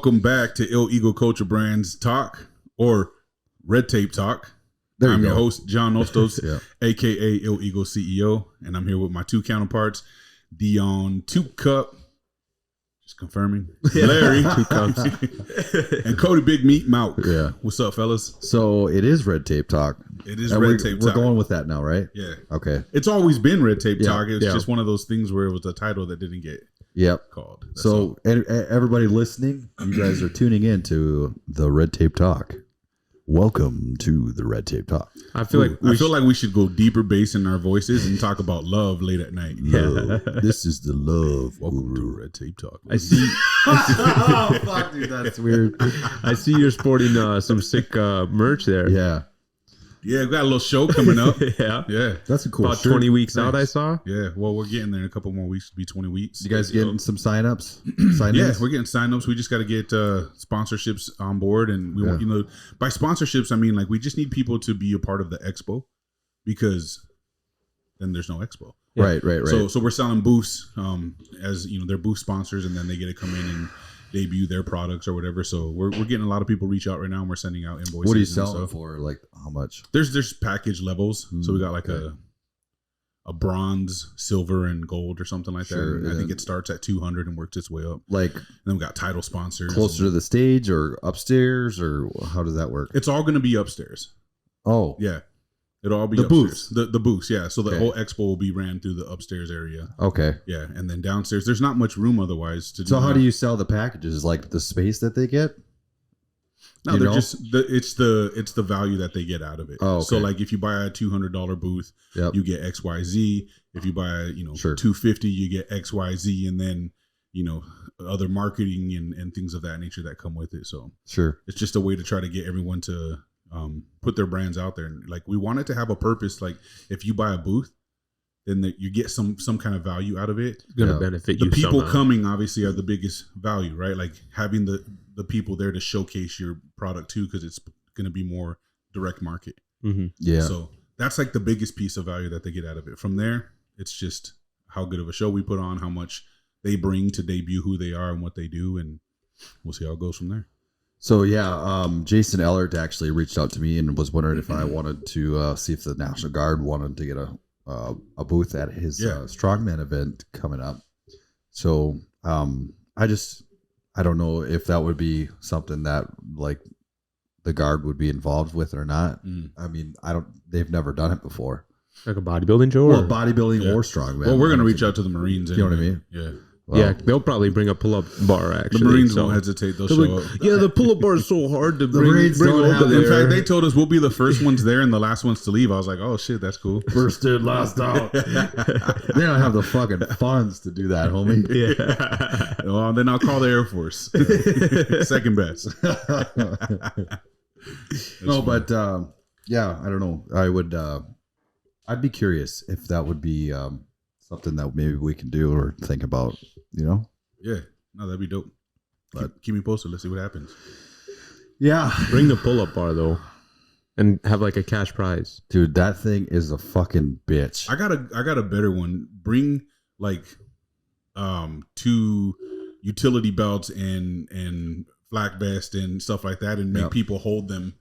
Welcome back to Ill Eagle Culture Brands Talk, or Red Tape Talk. I'm your host, John Ostos, a.k.a. Ill Eagle CEO, and I'm here with my two counterparts, Dion Two Cup, just confirming, Larry, Two Cups, and Cody Big Meat Mouth. Yeah. What's up, fellas? So it is Red Tape Talk. It is Red Tape Talk. We're going with that now, right? Yeah. Okay. It's always been Red Tape Talk. It was just one of those things where it was a title that didn't get called. That's so everybody listening, you guys are tuning in to the Red Tape Talk. Welcome to the Red Tape Talk. I feel like we should go deeper bass in our voices and talk about love late at night. Love. This is the love. Welcome to Red Tape Talk. I see. Oh fuck, dude, that's weird. I see you're sporting some sick merch there. Yeah. Yeah, we got a little show coming up. Yeah. That's a cool About shirt. 20 weeks out, I saw. Yeah, well, we're getting there in a couple more weeks. It'll be 20 weeks. You guys getting some sign-ups? Yeah, we're getting sign-ups. We just got to get sponsorships on board. And we want, by sponsorships, I mean, like, we just need people to be a part of the expo, because then there's no expo. Yeah. Right. So we're selling booths as, they're booth sponsors, and then they get to come in and debut their products or whatever. So we're getting a lot of people reach out right now, and we're sending out invoices. What are you selling for? Like, how much? There's package levels. So we got like a bronze, silver, and gold or something like that. And I think it starts at 200 and works its way up. Like, and then we got title sponsors closer to the stage or upstairs, or how does that work? It's all going to be upstairs. Oh, yeah. It'll all be the upstairs. booths. The booths, yeah. So the whole expo will be ran through the upstairs area. Okay. Yeah, and then downstairs, there's not much room otherwise to do. So how do you sell the packages? Like the space that they get? No, they're just it's the value that they get out of it. Oh, okay. So like if you buy a $200 booth, you get XYZ. If you buy $250, you get XYZ, and then other marketing and things of that nature that come with it. So it's just a way to try to get everyone to put their brands out there. And like, we want it to have a purpose. Like, if you buy a booth, then you get some kind of value out of it. It's going to benefit you. The people coming obviously are the biggest value, right? Like, having the people there to showcase your product too, because it's going to be more direct market. Mm-hmm. Yeah. So that's like the biggest piece of value that they get out of it. From there, it's just how good of a show we put on, how much they bring to debut who they are and what they do, and we'll see how it goes from there. So Jason Ellert actually reached out to me and was wondering if I wanted to see if the National Guard wanted to get a booth at his Strongman event coming up. So I don't know if that would be something that like the Guard would be involved with or not. I mean, they've never done it before. Like a bodybuilding show? Well, bodybuilding or Strongman. Well, we're going to reach out to the Marines. You know what I mean? Yeah. Well, they'll probably bring a pull-up bar, actually. The Marines won't hesitate. They'll show up. Yeah, the pull-up bar is so hard to bring over there. In fact, they told us we'll be the first ones there and the last ones to leave. I was like, oh, shit, that's cool. First in, last out. They don't have the fucking funds to do that, homie. Yeah. Well, then I'll call the Air Force. Second best. No, but I don't know. I'd be curious if that would be something that maybe we can do or think about, Yeah. No, that'd be dope. Keep me posted. Let's see what happens. Yeah. Bring the pull-up bar, though, and have like a cash prize. Dude, that thing is a fucking bitch. I got a better one. Bring like 2 utility belts and flak vest and stuff like that, and make people hold them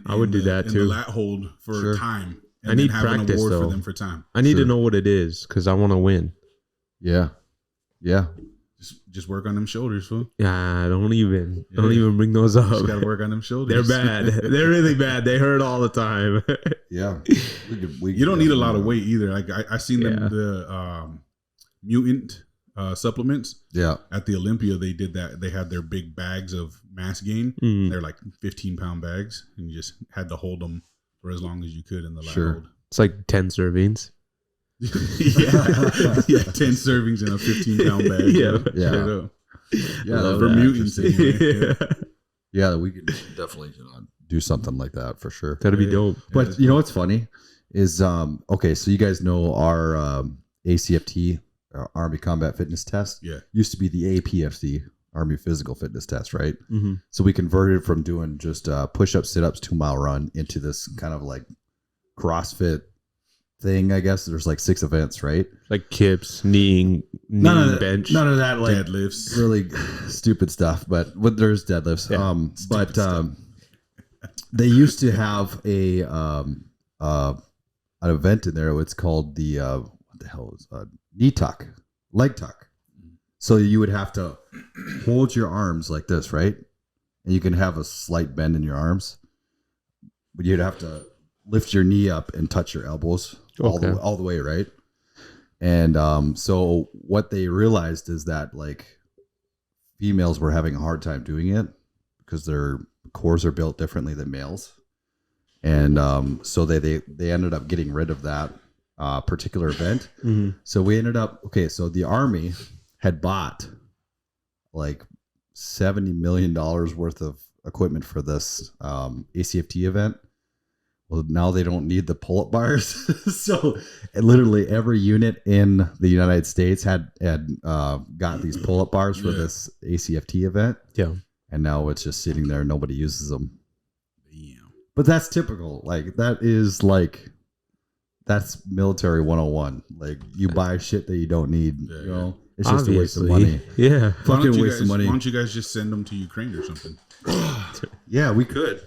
I would do that too. In the lat hold for time. And I need have practice, an award though. for them for time. I need to know what it is, because I want to win. Yeah. Just work on them shoulders, fool. Yeah, don't even bring those up. Just gotta work on them shoulders. They're bad. They're really bad. They hurt all the time. Yeah. You don't need a lot of weight either. Like I seen them the mutant supplements. Yeah. At the Olympia, they did that. They had their big bags of mass gain. They're like 15-pound bags, and you just had to hold them for as long as you could in the lat hold. It's like 10 servings. Yeah, 10 servings in a 15-pound bag. Yeah, for mutants. Anyway. Yeah, we could definitely do something like that for sure. That'd be dope. But you know what's funny is okay, so you guys know our ACFT, Army Combat Fitness Test. Used to be the APFC, Army Physical Fitness Test, right? Mm-hmm. So we converted from doing just push-ups, sit-ups, 2-mile run into this kind of like CrossFit thing, I guess. There's like 6 events, right? Like kips, kneeing bench. None of that, like deadlifts. Really stupid stuff, but there's deadlifts. Yeah, they used to have an event in there. It's called the what the hell is knee tuck, leg tuck. So you would have to hold your arms like this, right? And you can have a slight bend in your arms, but you'd have to lift your knee up and touch your elbows all the way, right? And so what they realized is that like females were having a hard time doing it because their cores are built differently than males. And so they ended up getting rid of that particular event. Mm-hmm. So we ended up, so the Army had bought like $70 million worth of equipment for this ACFT event. Well, now they don't need the pull-up bars. So literally every unit in the United States had got these pull-up bars for this ACFT event. Yeah. And now it's just sitting there. Nobody uses them. Yeah. But that's typical. Like that's military 101. Like you buy shit that you don't need, you know? It's just a waste of money. Yeah. Fucking waste of money. Why don't you guys just send them to Ukraine or something? Yeah, we could.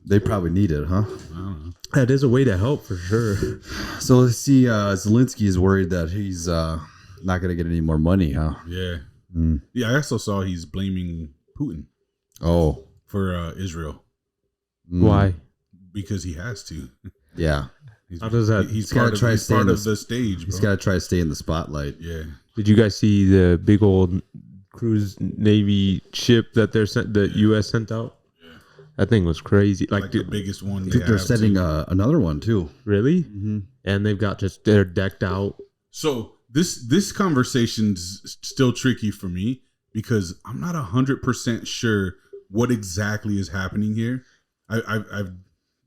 They probably need it, huh? I don't know. That is a way to help for sure. So let's see. Zelensky is worried that he's not going to get any more money, huh? Yeah. Mm. Yeah, I also saw he's blaming Putin. Oh. For Israel. Why? Because he has to. Yeah. How does that? He's got to try to stay part of the stage. He's got to try to stay in the spotlight. Yeah. Did you guys see the big old cruise Navy ship that the U.S. sent out? That thing was crazy. Like the biggest one. I think they're sending another one too. Really? Mm-hmm. And they've got they're decked out. So this conversation's still tricky for me because I'm not 100% sure what exactly is happening here. I've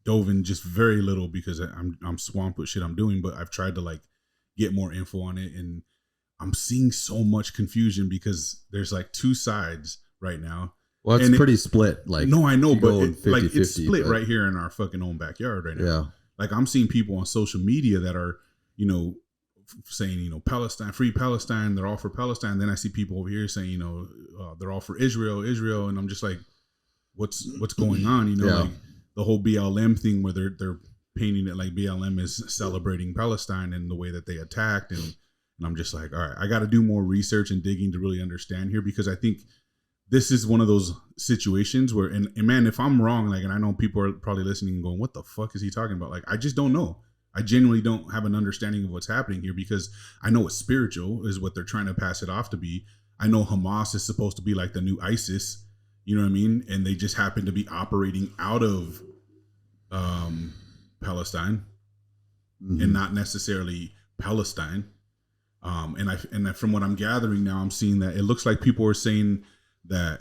dove in just very little because I'm swamped with shit I'm doing, but I've tried to like get more info on it, and I'm seeing so much confusion because there's like 2 sides right now. Well, it's pretty split. Like, no, I know, but 50, it's split right here in our fucking own backyard right now. Yeah. Like I'm seeing people on social media that are, saying, Palestine, free Palestine. They're all for Palestine. Then I see people over here saying, they're all for Israel. And I'm just like, what's going on? Like the whole BLM thing where they're painting it like BLM is celebrating Palestine and the way that they attacked. And I'm just like, all right, I got to do more research and digging to really understand here, because I think this is one of those situations where, and man, if I'm wrong, like, and I know people are probably listening and going, what the fuck is he talking about? Like, I just don't know. I genuinely don't have an understanding of what's happening here, because I know it's spiritual is what they're trying to pass it off to be. I know Hamas is supposed to be like the new ISIS, you know what I mean? And they just happen to be operating out of Palestine and not necessarily Palestine. And from what I'm gathering now, I'm seeing that it looks like people are saying that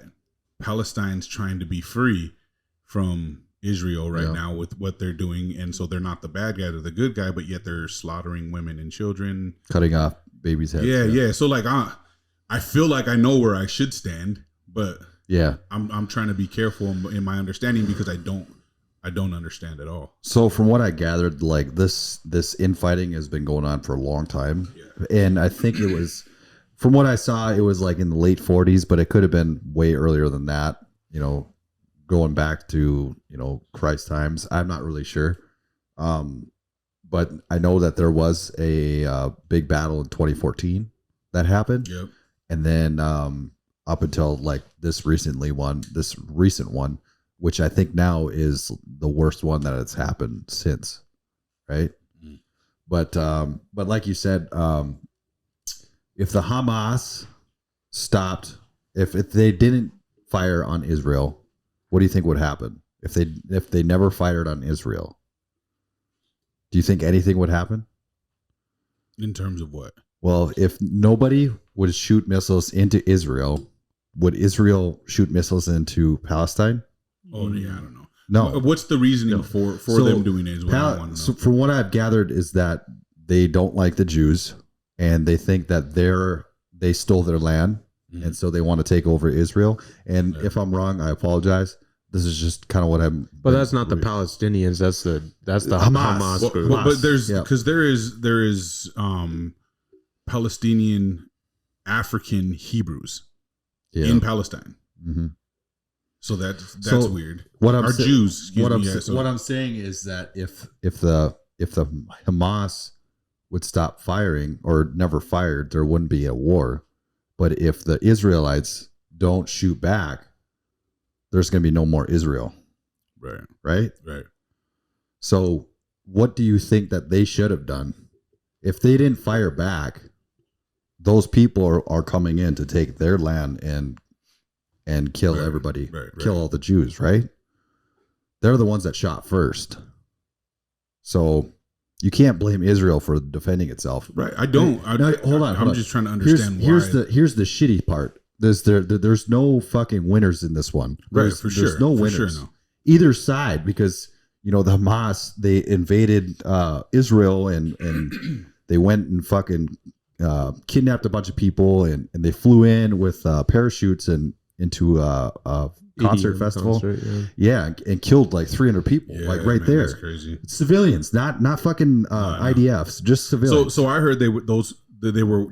Palestine's trying to be free from Israel right now with what they're doing, and so they're not the bad guy, they're the good guy, but yet they're slaughtering women and children, cutting off babies' heads. Yeah. So like I feel like I know where I should stand, but I'm trying to be careful in my understanding, because I don't understand at all. So from what I gathered, like this infighting has been going on for a long time, and I think it was, from what I saw, it was like in the late 40s, but it could have been way earlier than that, going back to, Christ times. I'm not really sure. But I know that there was a big battle in 2014 that happened. Yep. And then up until like this recent one, which I think now is the worst one that has happened since. Right. Mm. But like you said, if the Hamas stopped, if they didn't fire on Israel, what do you think would happen? If they never fired on Israel, do you think anything would happen? In terms of what? Well, if nobody would shoot missiles into Israel, would Israel shoot missiles into Palestine? Oh, yeah, I don't know. No. What's the reasoning for them doing it is what I want to know. So from what I've gathered is that they don't like the Jews, and they think that they stole their land, and so they want to take over Israel. And if I'm wrong, I apologize. This is just kind of what I'm. But that's not the Palestinians. That's the Hamas group. But there's because there is Palestinian African Hebrews in Palestine. Mm-hmm. So that's weird. What I'm Jews. What I'm saying is that if the Hamas would stop firing or never fired, there wouldn't be a war. But if the Israelites don't shoot back, there's going to be no more Israel. Right. So what do you think that they should have done? If they didn't fire back, those people are coming in to take their land and kill everybody, kill all the Jews, right? They're the ones that shot first. So you can't blame Israel for defending itself. Right. Hold on. I'm just trying to understand here's the shitty part. There's no fucking winners in this one. There's no winners. Either side, because the Hamas, they invaded Israel and they went and fucking kidnapped a bunch of people and they flew in with parachutes and into a concert festival. And killed like 300 people, right there. That's crazy. It's civilians, not fucking IDFs, just civilians. So I heard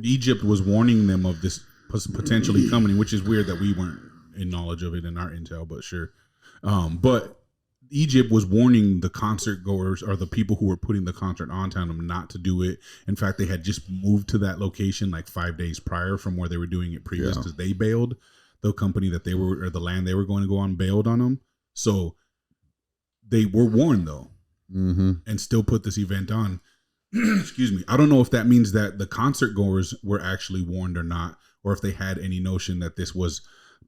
Egypt was warning them of this potentially coming, which is weird that we weren't in knowledge of it in our intel, but sure. But Egypt was warning the concert goers or the people who were putting the concert on, telling them not to do it. In fact, they had just moved to that location like 5 days prior from where they were doing it previous because they bailed. The company that they were, or the land they were going to go on, bailed on them. So they were warned though, and still put this event on. Excuse me. I don't know if that means that the concert goers were actually warned or not, or if they had any notion that this was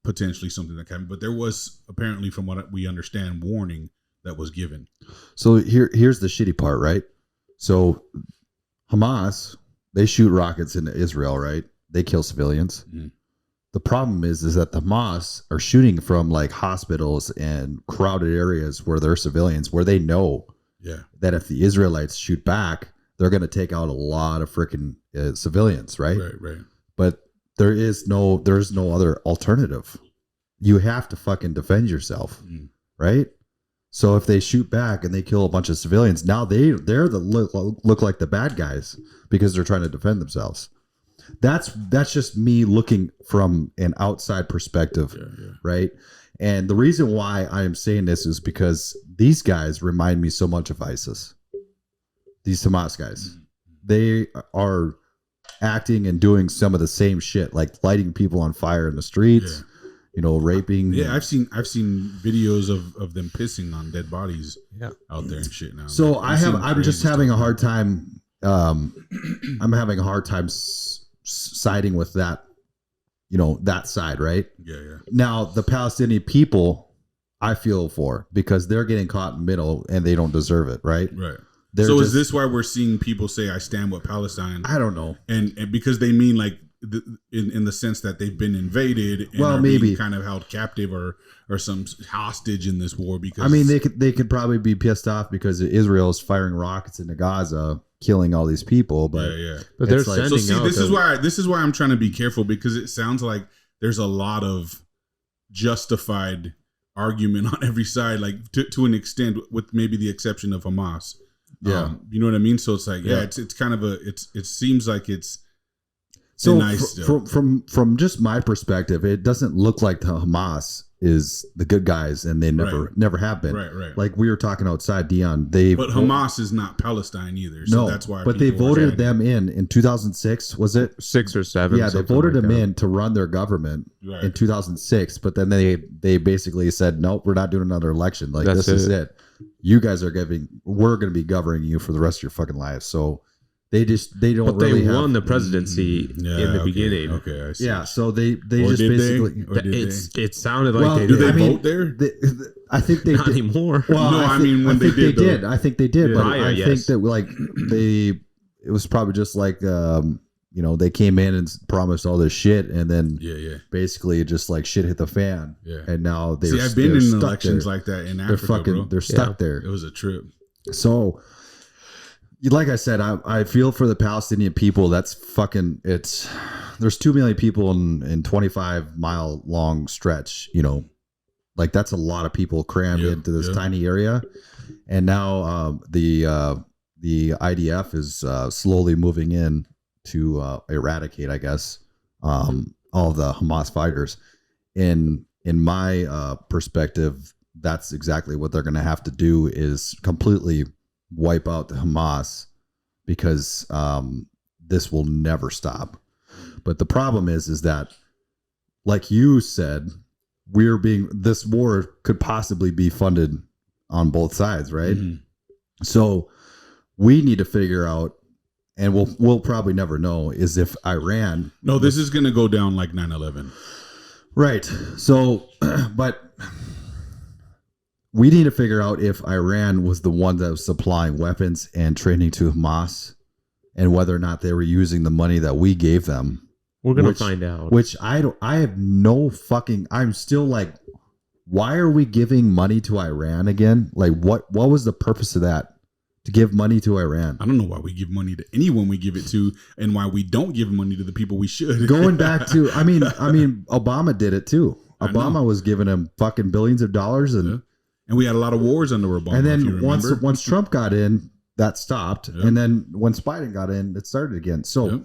potentially something that happened. But there was apparently, from what we understand, warning that was given. So here's the shitty part, right? So Hamas, they shoot rockets into Israel, right? They kill civilians. Mm-hmm. The problem is that the Hamas are shooting from like hospitals and crowded areas where they're civilians, where they know that if the Israelites shoot back, they're going to take out a lot of freaking civilians, right? Right. But there's no other alternative. You have to fucking defend yourself, right? So if they shoot back and they kill a bunch of civilians, now they're look like the bad guys because they're trying to defend themselves. That's just me looking from an outside perspective, right? And the reason why I am saying this is because these guys remind me so much of ISIS. These Hamas guys, they are acting and doing some of the same shit, like lighting people on fire in the streets, raping. Yeah, I've seen videos of them pissing on dead bodies out there and shit now. So I'm just having a hard time. I'm having a hard time siding with that, that side, right? Yeah. Now the Palestinian people, I feel for, because they're getting caught in the middle and they don't deserve it, right? Right. So is this why we're seeing people say I stand with Palestine? I don't know, and because they mean like in the sense that they've been invaded and are maybe being kind of held captive or some hostage in this war. Because I mean, they could probably be pissed off because Israel is firing rockets into Gaza, killing all these people. But but they're sending out. This is why I'm trying to be careful, because it sounds like there's a lot of justified argument on every side, like to an extent, with maybe the exception of Hamas. You know what I mean? So it's like, it's kind of it seems like it's so nice from just my perspective, it doesn't look like the Hamas is the good guys, and they never have been. Right. Like we were talking outside, Dion. But Hamas is not Palestine either, so that's why. But they voted them in 2006. Was it 6 or 7? Yeah, they voted them in to run their government in 2006. But then they basically said, nope, we're not doing another election. Like this is it. You guys are we're going to be governing you for the rest of your fucking lives. So they don't. But really they won the presidency in the beginning. Okay, I see. Yeah, so they just basically. It sounded like they did. Did they vote there? I think they not did. Anymore. Well, no, I mean when they did. I think they did, but I yes. think that like it was probably just like they came in and promised all this shit, and then basically just like shit hit the fan. Yeah, and now I've been in elections like that in Africa. They're stuck there. It was a trip. So. Like I said, I feel for the Palestinian people. That's fucking. There's 2 million people in 25-mile long stretch. Like that's a lot of people crammed into this tiny area. And now the IDF is slowly moving in to eradicate, I guess, all of the Hamas fighters. In my perspective, that's exactly what they're going to have to do, is completely wipe out the Hamas, because this will never stop. But the problem is that, like you said, this war could possibly be funded on both sides, right? Mm-hmm. So we need to figure out, and we'll probably never know, is if Iran. No, this is going to go down like 9/11. Right. So, but we need to figure out if Iran was the one that was supplying weapons and training to Hamas, and whether or not they were using the money that we gave them. We're going to find out. Which I have no fucking, I'm still like, why are we giving money to Iran again? Like what was the purpose of that? To give money to Iran? I don't know why we give money to anyone we give it to, and why we don't give money to the people we should. Going back to, I mean, Obama did it too. Obama was giving him fucking billions of dollars, and we had a lot of wars under Obama. And then once Trump got in, that stopped. Yep. And then when Biden got in, it started again. So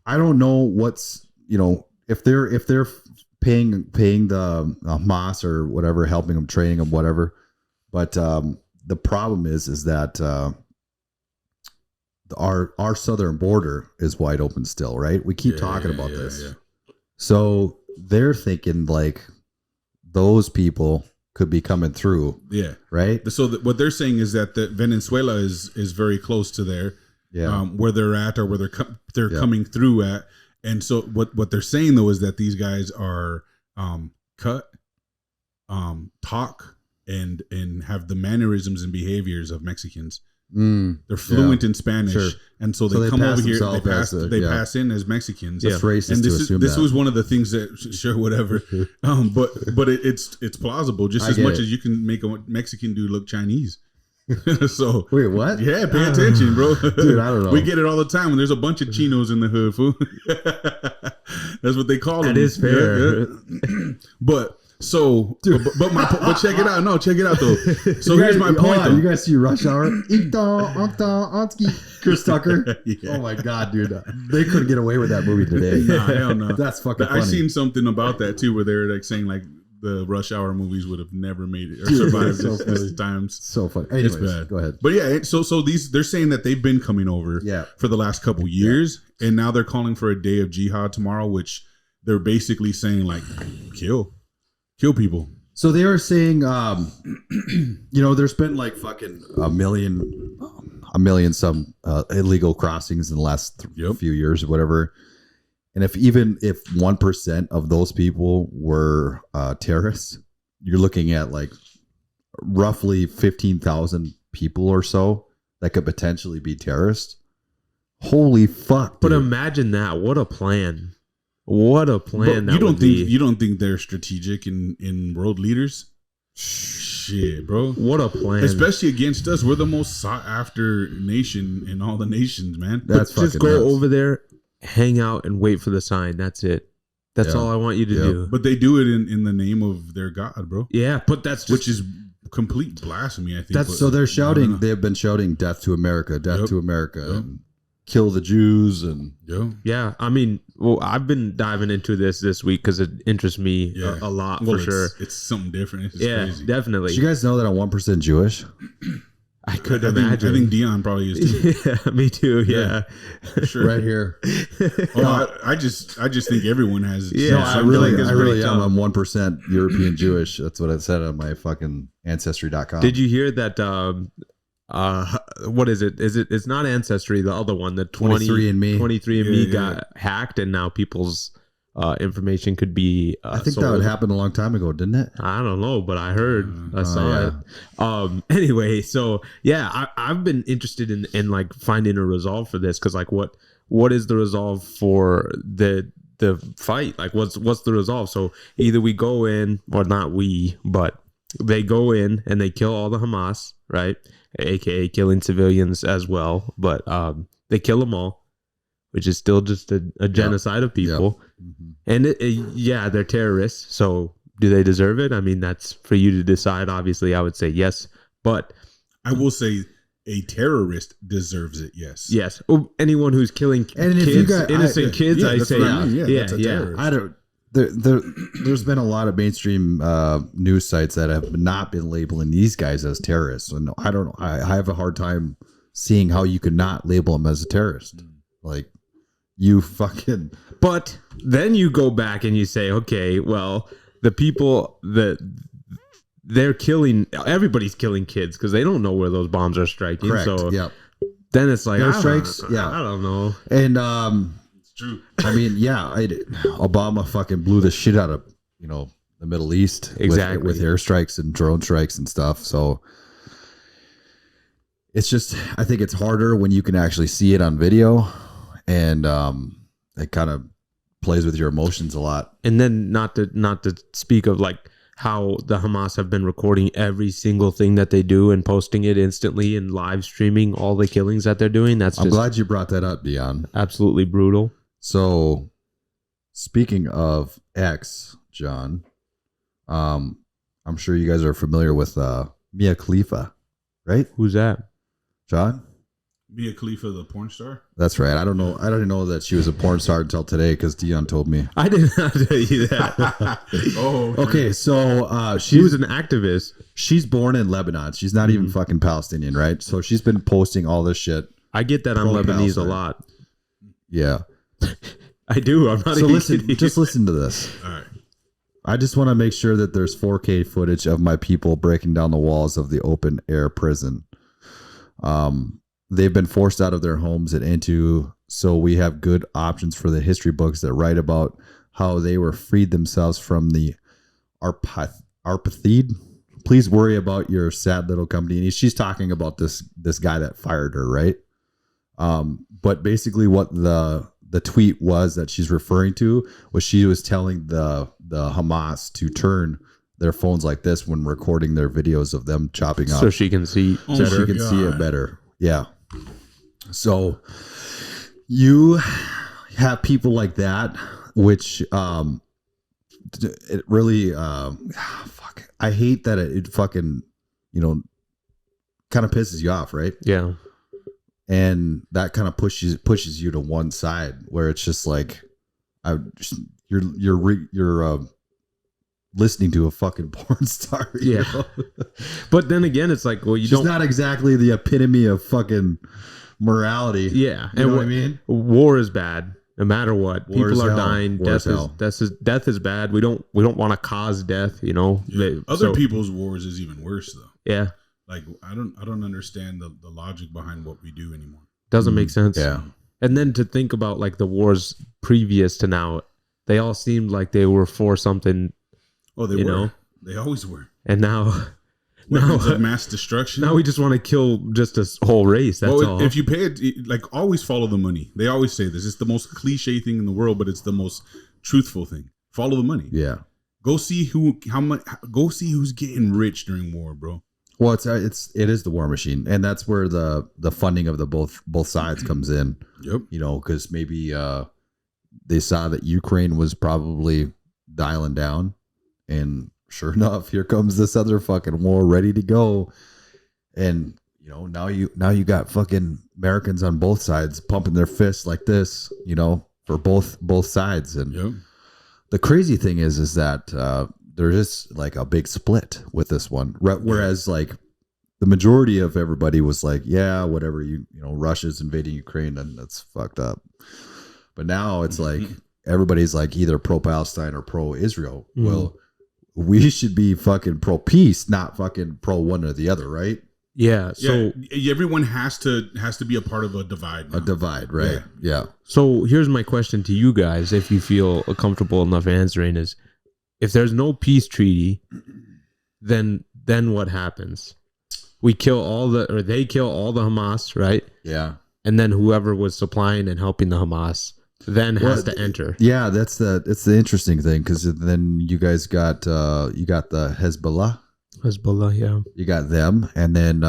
I don't know what's, if they're paying the Hamas or whatever, helping them, training them, whatever. But the problem is that our southern border is wide open still, right? We keep talking about this. Yeah. So they're thinking like those people could be coming through. Yeah. Right. So what they're saying is that Venezuela is very close to there. Yeah. Where they're at, or where they're coming through at. And so what they're saying though is that these guys are cut, talk, and have the mannerisms and behaviors of Mexicans. They're fluent in Spanish, and so they come over here. They pass in as Mexicans. It's racist and this to was one of the things that whatever. But it's plausible just as much as you can make a Mexican dude look Chinese. So wait, what? Yeah, pay attention, bro. Dude, I don't know. We get it all the time when there's a bunch of chinos in the hood, fool. That's what they call them. That is fair. Yeah. But check it out. No, check it out though. So here's my point. You guys see Rush Hour? Chris Tucker. Yeah. Oh my god, dude! They couldn't get away with that movie today. Nah, hell no. That's fucking funny. I seen something about that too, where they're like saying like the Rush Hour movies would have never made it or survived this times. So funny. Anyways, it's bad. Go ahead. But yeah, so they're saying that they've been coming over for the last couple years, and now they're calling for a day of jihad tomorrow, which they're basically saying like kill people. So they were saying, there's been like fucking a million some illegal crossings in the last few years or whatever. And if 1% of those people were terrorists, you're looking at like roughly 15,000 people or so that could potentially be terrorists. Holy fuck! But imagine that. What a plan. What a plan! You don't think they're strategic in world leaders? Shit, bro! What a plan! Especially against us, we're the most sought after nation in all the nations, man. That's just go over there, hang out, and wait for the sign. That's it. That's all I want you to do. But they do it in the name of their God, bro. Yeah, but that's which is complete blasphemy. I think. So they're shouting. They have been shouting "Death to America! Death to America!" And kill the Jews and yeah. I mean, well, I've been diving into this week because it interests me a lot for sure. It's something different. It's crazy. Definitely. Did you guys know that I'm 1% Jewish? I could imagine. I think Dion probably is too. Yeah, me too. Yeah. Sure. Right here. I just think everyone has. Yeah, I really am. I'm 1% European Jewish. That's what it said on my fucking Ancestry.com. Did you hear that? What is it? It's not Ancestry, the other one, the 23andMe got hacked, and now people's information could be I think sold. that would happen a long time ago, didn't it? I don't know, but I heard I saw it. Anyway, so yeah, I've been interested in like finding a resolve for this, because like what is the resolve for the fight? Like what's the resolve? So either we go in, or not we, but they go in and they kill all the Hamas, right? AKA killing civilians as well, but they kill them all. which is still just a genocide of people. And yeah, they're terrorists. So do they deserve it? I mean, that's for you to decide. Obviously, I would say yes. But I will say a terrorist deserves it. Yes. Yes. Anyone who's killing innocent kids, I say, yeah. I don't. There's been a lot of mainstream news sites that have not been labeling these guys as terrorists, and I have a hard time seeing how you could not label them as a terrorist. Like, you fucking. But then you go back and you say, okay, well, the people that they're killing, everybody's killing kids because they don't know where those bombs are striking. Correct. So then it's like strikes. I don't know. And True. I mean, Obama fucking blew the shit out of the Middle East with airstrikes and drone strikes and stuff. So it's just, I think it's harder when you can actually see it on video, and it kind of plays with your emotions a lot. And then not to speak of like how the Hamas have been recording every single thing that they do and posting it instantly and live streaming all the killings that they're doing. I'm glad you brought that up, Dion. Absolutely brutal. So, speaking of X, John, I'm sure you guys are familiar with Mia Khalifa, right? Who's that? John? Mia Khalifa, the porn star? That's right. I didn't know that she was a porn star until today because Dion told me. I did not tell you that. Okay. So she was an activist. She's born in Lebanon. She's not even fucking Palestinian, right? So she's been posting all this shit. I get that I'm Lebanese a lot. Yeah. I do. I'm not. So just listen to this. All right. I just want to make sure that there's 4K footage of my people breaking down the walls of the open air prison. They've been forced out of their homes and into, so we have good options for the history books that write about how they were freed themselves from the apartheid. Please worry about your sad little company. And she's talking about this guy that fired her, right? But basically what the tweet was that she's referring to was she was telling the Hamas to turn their phones like this when recording their videos of them chopping up, so she can see see it better. Yeah. So you have people like that, which it really fuck. I hate that it fucking kind of pisses you off, right? Yeah. And that kind of pushes you to one side where it's just like you're listening to a fucking porn star. Yeah. But then again, it's like, well, she's not exactly the epitome of fucking morality. Yeah. You know what I mean? War is bad. No matter what. People are dying. Death is bad. We don't want to cause death, Yeah. Other people's wars is even worse though. Yeah. Like I don't understand the logic behind what we do anymore. Doesn't make sense. Yeah. And then to think about like the wars previous to now, they all seemed like they were for something. Oh, they were. They always were. And now weapons of mass destruction. Now we just want to kill just a whole race. That's all. If you pay it, like always follow the money. They always say this. It's the most cliche thing in the world, but it's the most truthful thing. Follow the money. Yeah. Go see Go see who's getting rich during war, bro. Well, it is the war machine, and that's where the funding of the both sides comes in. Yep. Because maybe they saw that Ukraine was probably dialing down, and sure enough, here comes this other fucking war ready to go. And now you got fucking Americans on both sides pumping their fists like this, for both sides. And the crazy thing is that there is like a big split with this one. Whereas like the majority of everybody was like, yeah, whatever, Russia's invading Ukraine and that's fucked up. But now it's like everybody's like either pro-Palestine or pro-Israel. Mm-hmm. Well, we should be fucking pro-peace, not fucking pro one or the other, right? Yeah. So everyone has to be a part of a divide now. A divide, right? Yeah. So here's my question to you guys, if you feel comfortable enough answering, is if there's no peace treaty, then what happens? They kill all the Hamas, right? Yeah. And then whoever was supplying and helping the Hamas then has to enter. Yeah, it's the interesting thing, because then you guys got the Hezbollah. Hezbollah, yeah. You got them, and then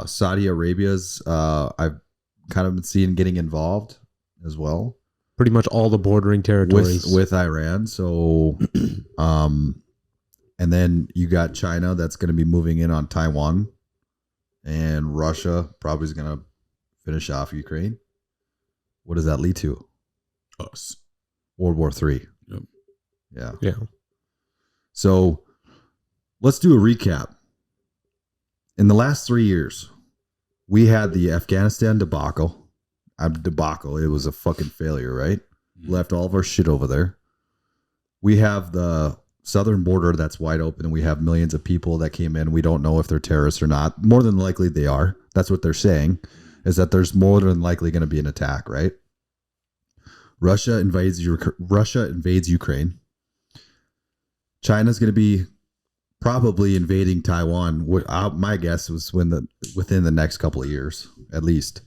Saudi Arabia's I've kind of been seeing getting involved as well. Pretty much all the bordering territories with Iran. So, and then you got China that's going to be moving in on Taiwan, and Russia probably is going to finish off Ukraine. What does that lead to? Us. World War III. Yep. Yeah. So let's do a recap. In the last 3 years, we had the Afghanistan debacle. It was a fucking failure, right? Left all of our shit over there. We have the southern border that's wide open, and we have millions of people that came in. We don't know if they're terrorists or not. More than likely they are. That's what they're saying, is that there's more than likely going to be an attack, right? Russia invades Ukraine. China's going to be probably invading Taiwan. My guess was within the next couple of years, at least.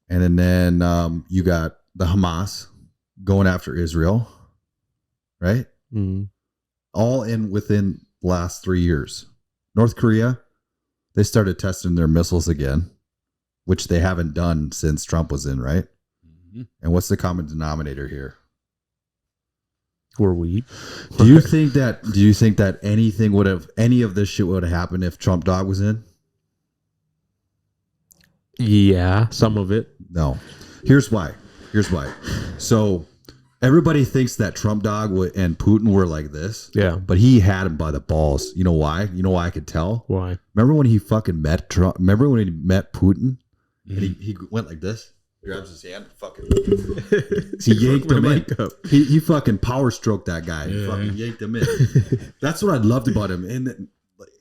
And then you got the Hamas going after Israel, right? Mm-hmm. All within the last 3 years. North Korea, they started testing their missiles again, which they haven't done since Trump was in, right? Mm-hmm. And what's the common denominator here? We're weak. Do you think that any of this shit would have happened if Trump dog was in? Yeah, some of it. No. Here's why. So everybody thinks that Trump dog and Putin were like this. Yeah. But he had him by the balls. You know why? You know why I could tell? Why? Remember when he fucking met Trump? Remember when he met Putin? Mm-hmm. And he went like this? Grabs his hand, fucking. He yanked him in. He fucking power stroked that guy. Yeah. He fucking yanked him in. That's what I loved about him. And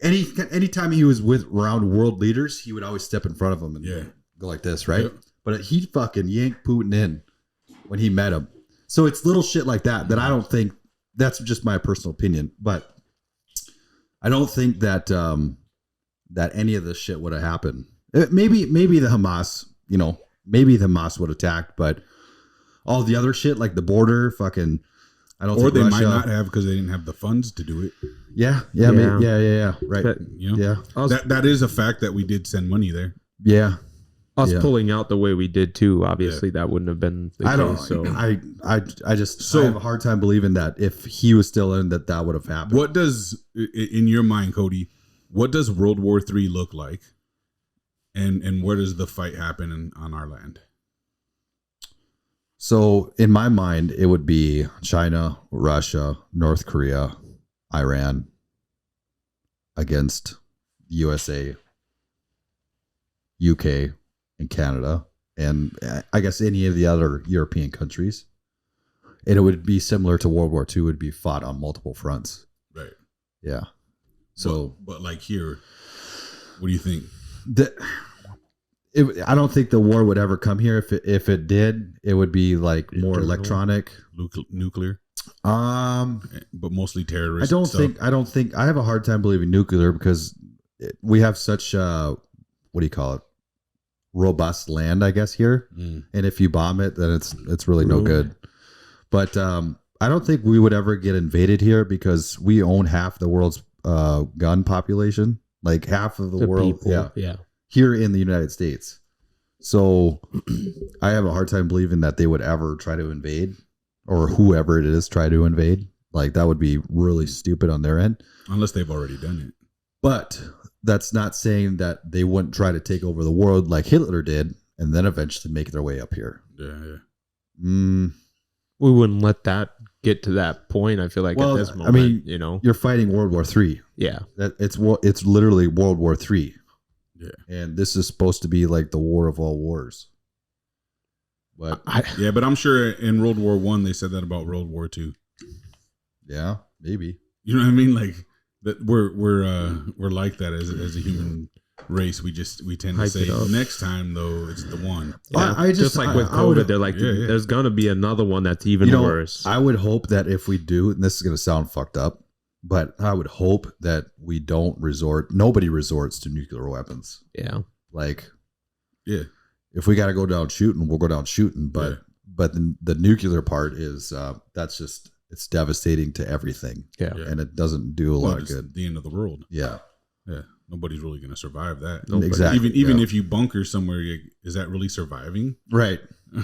anytime he was around world leaders, he would always step in front of them and go like this, right? Yep. But he fucking yanked Putin in when he met him. So it's little shit like that I don't think, that's just my personal opinion, but I don't think that that any of this shit would have happened. Maybe the Hamas, maybe the Hamas would attack, but all the other shit like the border, fucking, I don't. Or think they Russia, might not have because they didn't have the funds to do it. Yeah, right. But, that is a fact that we did send money there. Yeah, us pulling out the way we did too. Obviously, that wouldn't have been the case. So I have a hard time believing that if he was still in, that would have happened. What does, in your mind, Cody? What does World War III look like? And where does the fight happen on our land? So in my mind, it would be China, Russia, North Korea, Iran against USA, UK, and Canada, and I guess any of the other European countries. And it would be similar to World War II. It would be fought on multiple fronts. Right. Yeah. So, but like here, what do you think? I don't think the war would ever come here. If it did, it would be like more electronic, nuclear. But mostly terrorist. I don't think. I have a hard time believing nuclear because we have such what do you call it? Robust land, I guess here. And if you bomb it, then it's really no good. But I don't think we would ever get invaded here because we own half the world's gun population, like half of the world. People, yeah. Here in the United States. So I have a hard time believing that they would ever try to invade, or whoever it is try to invade. Like that would be really stupid on their end. Unless they've already done it. But that's not saying that they wouldn't try to take over the world like Hitler did and then eventually make their way up here. Yeah. We wouldn't let that get to that point. I feel like at this moment, I mean, you're fighting World War III. Yeah. It's literally World War III. Yeah. And this is supposed to be like the war of all wars. But but I'm sure in World War I they said that about World War II. Yeah, maybe. You know what I mean? Like that we're like that as a human race. We tend to say next time though it's the one. Yeah. Just like with COVID, they're like there's gonna be another one that's even worse. I would hope that if we do, and this is gonna sound fucked up, but I would hope that we don't nobody resorts to nuclear weapons. Yeah. Like, yeah. If we got to go down shooting, we'll go down shooting. But the nuclear part is, that's just, it's devastating to everything. Yeah. And it doesn't do a lot of good. The end of the world. Yeah. Yeah. Nobody's really going to survive that. Exactly. Even if you bunker somewhere, is that really surviving? Right.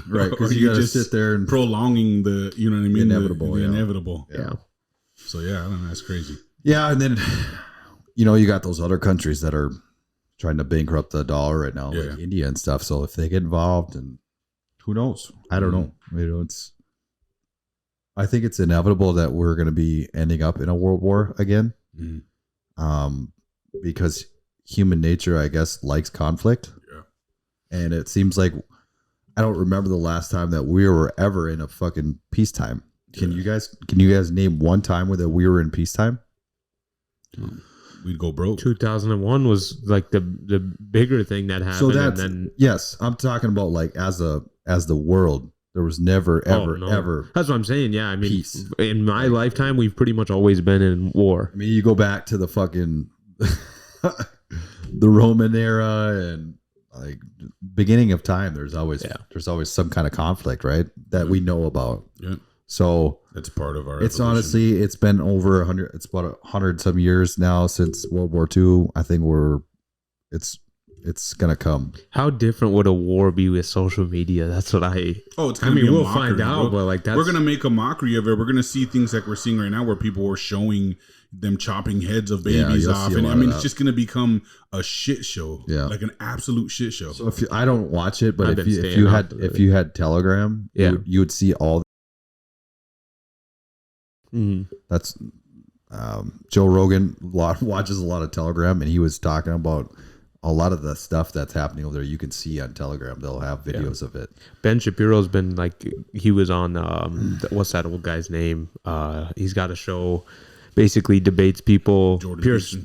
right? Because you got to sit there and prolonging the, you know what I mean, inevitable, the inevitable. Yeah. So yeah, I don't know, that's crazy. Yeah, and then you got those other countries that are trying to bankrupt the dollar right now, like India and stuff. So if they get involved, and who knows? I don't know. I think it's inevitable that we're going to be ending up in a world war again, because human nature, I guess, likes conflict. Yeah, and it seems like I don't remember the last time that we were ever in a fucking peacetime. Can you guys name one time where we were in peacetime? We'd go broke. 2001 was like the bigger thing that happened. So yes, I'm talking about like as the world. There was never, ever. That's what I'm saying. Yeah. I mean, peace. In my lifetime, we've pretty much always been in war. I mean, you go back to the fucking, the Roman era and like beginning of time, there's always some kind of conflict, right? That we know about. Yeah. So that's part of our It's evolution. Honestly, it's been over 100, it's about 100 some years now since World War II. I think it's gonna come. How different would a war be with social media? That's what it's gonna be we'll find out, but like we're gonna make a mockery of it. We're gonna see things like we're seeing right now, where people are showing them chopping heads of babies off, and I mean, it's just gonna become a shit show, like an absolute shit show. So I don't watch it, but if you had Telegram, you would see all. That's Joe Rogan watches a lot of Telegram, and he was talking about a lot of the stuff that's happening over there. You can see on Telegram; they'll have videos of it. Ben Shapiro's been like, he was on what's that old guy's name? He's got a show, basically debates people. Jordan Pierce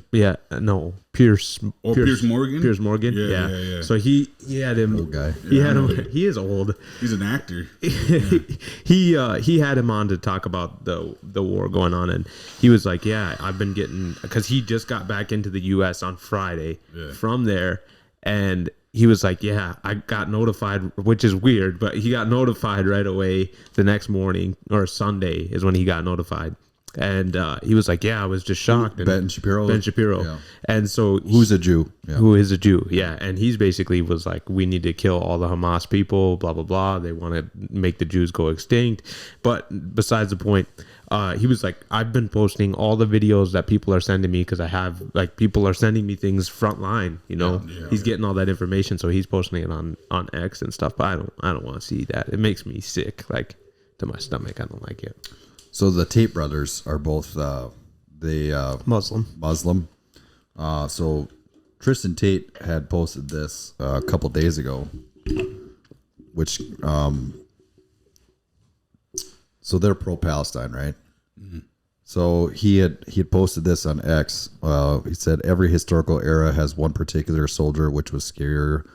Morgan. Pierce Morgan. Yeah. So he had him. Old guy. He had him. He is old. He's an actor. He had him on to talk about the war going on, and he was like, "Yeah, I've been getting," because he just got back into the U.S. on Friday from there, and he was like, "Yeah, I got notified," which is weird, but he got notified right away the next morning, or Sunday is when he got notified. And he was like, "Yeah, I was just shocked." Ben Shapiro. Yeah. And so who's a Jew? Yeah. Who is a Jew? Yeah. And he's basically was like, "We need to kill all the Hamas people. Blah blah blah. They want to make the Jews go extinct." But besides the point, he was like, "I've been posting all the videos that people are sending me because I have like people are sending me things frontline. He's getting all that information, so he's posting it on X and stuff. But I don't want to see that. It makes me sick, like to my stomach. I don't like it." So the Tate brothers are both Muslim. So Tristan Tate had posted this a couple days ago, which so they're pro-Palestine, right? Mm-hmm. So he had posted this on X. He said every historical era has one particular soldier which was scarier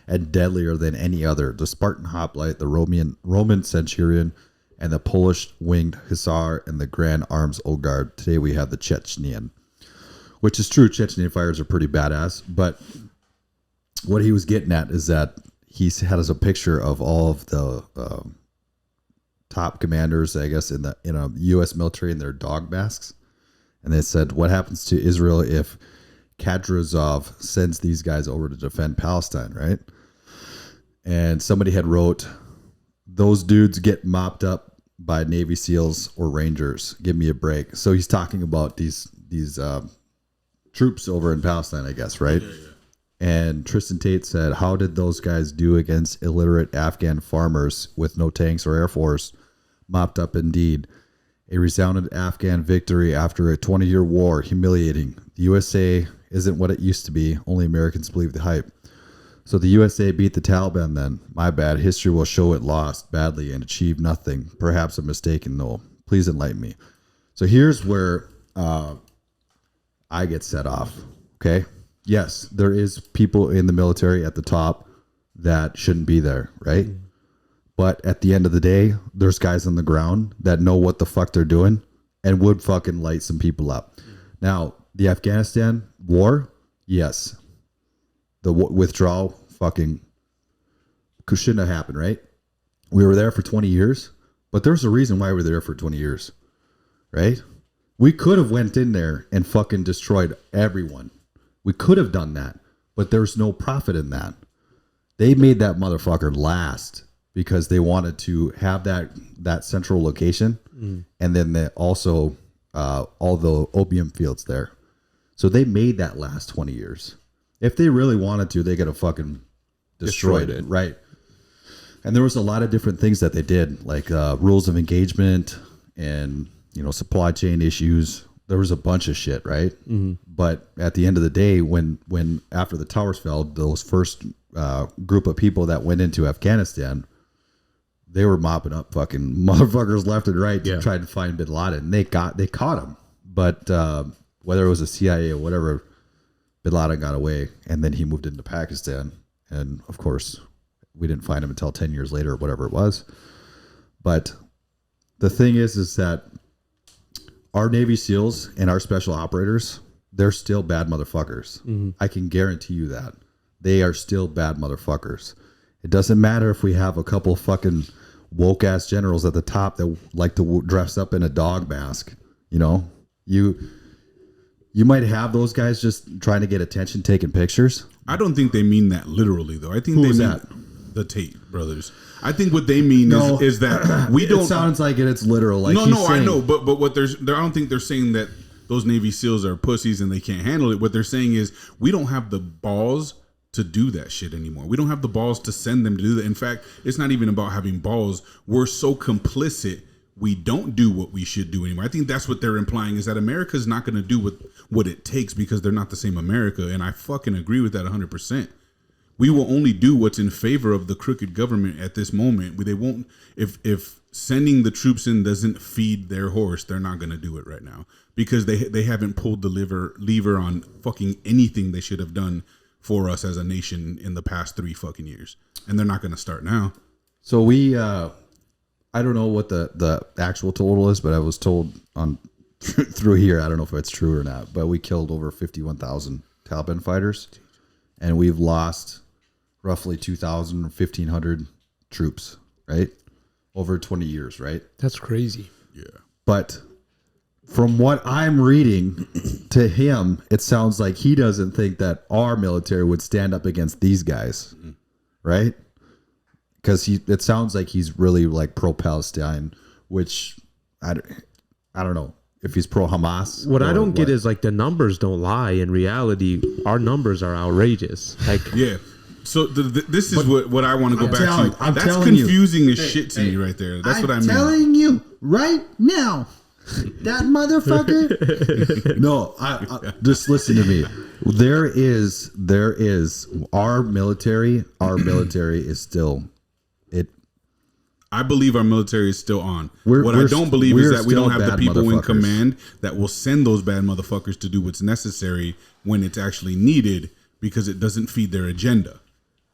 and deadlier than any other: the Spartan hoplite, the Roman centurion, and the Polish winged hussar, and the Grand Arms Old Guard. Today we have the Chechnyan, which is true. Chechnyan fighters are pretty badass. But what he was getting at is that he had as a picture of all of the top commanders, I guess, in a U.S. military in their dog masks, and they said, "What happens to Israel if Kadyrov sends these guys over to defend Palestine?" Right? And somebody had wrote, "Those dudes get mopped up by Navy SEALs or Rangers. Give me a break." So he's talking about these troops over in Palestine, I guess, right? Yeah. And Tristan Tate said, "How did those guys do against illiterate Afghan farmers with no tanks or air force? Mopped up indeed. A resounding Afghan victory after a 20-year war. Humiliating. The USA isn't what it used to be. Only Americans believe the hype. So the USA beat the Taliban then. My bad. History will show it lost badly and achieved nothing. Perhaps a mistaken though. Please enlighten me." So here's where I get set off. Okay. Yes, there is people in the military at the top that shouldn't be there, right? But at the end of the day, there's guys on the ground that know what the fuck they're doing and would fucking light some people up. Now, the Afghanistan war, yes. The withdrawal fucking shouldn't have happened, right? We were there for 20 years, but there's a reason why we were there for 20 years, right? We could have went in there and fucking destroyed everyone. We could have done that, but there's no profit in that. They made that motherfucker last because they wanted to have that central location, and then also all the opium fields there. So they made that last 20 years. If they really wanted to, they could have fucking destroyed it, right? And there was a lot of different things that they did, like rules of engagement and, supply chain issues. There was a bunch of shit, right? Mm-hmm. But at the end of the day, when after the towers fell, those first group of people that went into Afghanistan, they were mopping up fucking motherfuckers left and right to try to find Bin Laden. They caught him, but whether it was the CIA or whatever, Bin Laden got away, and then he moved into Pakistan, and of course, we didn't find him until 10 years later or whatever it was. But the thing is that our Navy SEALs and our special operators, they're still bad motherfuckers. Mm-hmm. I can guarantee you that. They are still bad motherfuckers. It doesn't matter if we have a couple fucking woke ass generals at the top that like to dress up in a dog mask. You might have those guys just trying to get attention, taking pictures. I don't think they mean that literally, though. I think they mean the Tate brothers. I think what they mean is that we don't. It sounds like it's literal. Like I know, but what I don't think they're saying that those Navy SEALs are pussies and they can't handle it. What they're saying is we don't have the balls to do that shit anymore. We don't have the balls to send them to do that. In fact, it's not even about having balls. We're so complicit. We don't do what we should do anymore. I think that's what they're implying, is that America's not going to do what it takes because they're not the same America. And I fucking agree with that 100%. We will only do what's in favor of the crooked government at this moment. They won't, if sending the troops in doesn't feed their horse, they're not going to do it right now because they haven't pulled the lever on fucking anything they should have done for us as a nation in the past 3 fucking years. And they're not going to start now. So we, I don't know what the actual total is, but I was told on through here, I don't know if it's true or not, but we killed over 51,000 Taliban fighters and we've lost roughly 2,000 or 1,500 troops, right? Over 20 years, right? That's crazy. Yeah. But from what I'm reading to him, it sounds like he doesn't think that our military would stand up against these guys, right? Because it sounds like he's really like pro-Palestine, which I don't know if he's pro-Hamas. What I don't get is like the numbers don't lie. In reality, our numbers are outrageous. Like yeah. So this is what I want to go back to. That's confusing as shit to me right there. That's what I mean. I'm telling you right now. That motherfucker. No, I just listen to me. There is our military is still it. I believe our military is still on. What I don't believe is that we don't have the people in command that will send those bad motherfuckers to do what's necessary when it's actually needed because it doesn't feed their agenda.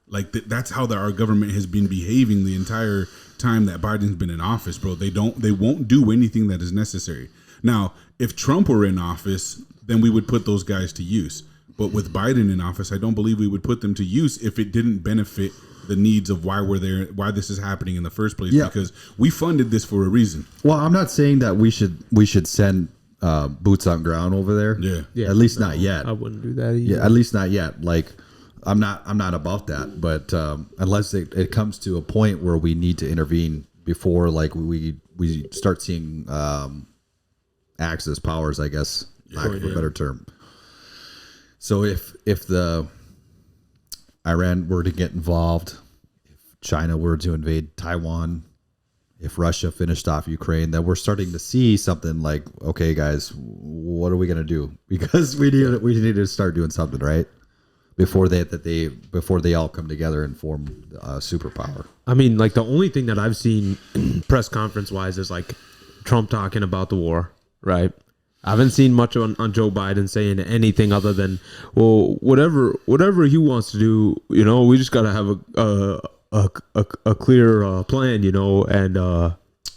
Like that's how our government has been behaving the entire time that Biden's been in office, bro. They won't do anything that is necessary. Now, if Trump were in office, then we would put those guys to use. But with Biden in office, I don't believe we would put them to use if it didn't benefit the needs of why we're there, why this is happening in the first place. Yeah. Because we funded this for a reason. Well, I'm not saying that we should send boots on ground over there. Yeah. At least not yet. I wouldn't do that either. Yeah, at least not yet. Like I'm not about that. But unless it comes to a point where we need to intervene before like we start seeing Axis powers, I guess, for a better term. So if the Iran were to get involved, if China were to invade Taiwan, if Russia finished off Ukraine, then we're starting to see something like, okay, guys, what are we going to do? Because we need to start doing something, right? Before they all come together and form a superpower. I mean, like the only thing that I've seen press conference wise is like Trump talking about the war, right? I haven't seen much on Joe Biden saying anything other than, well, whatever he wants to do, we just got to have a clear plan,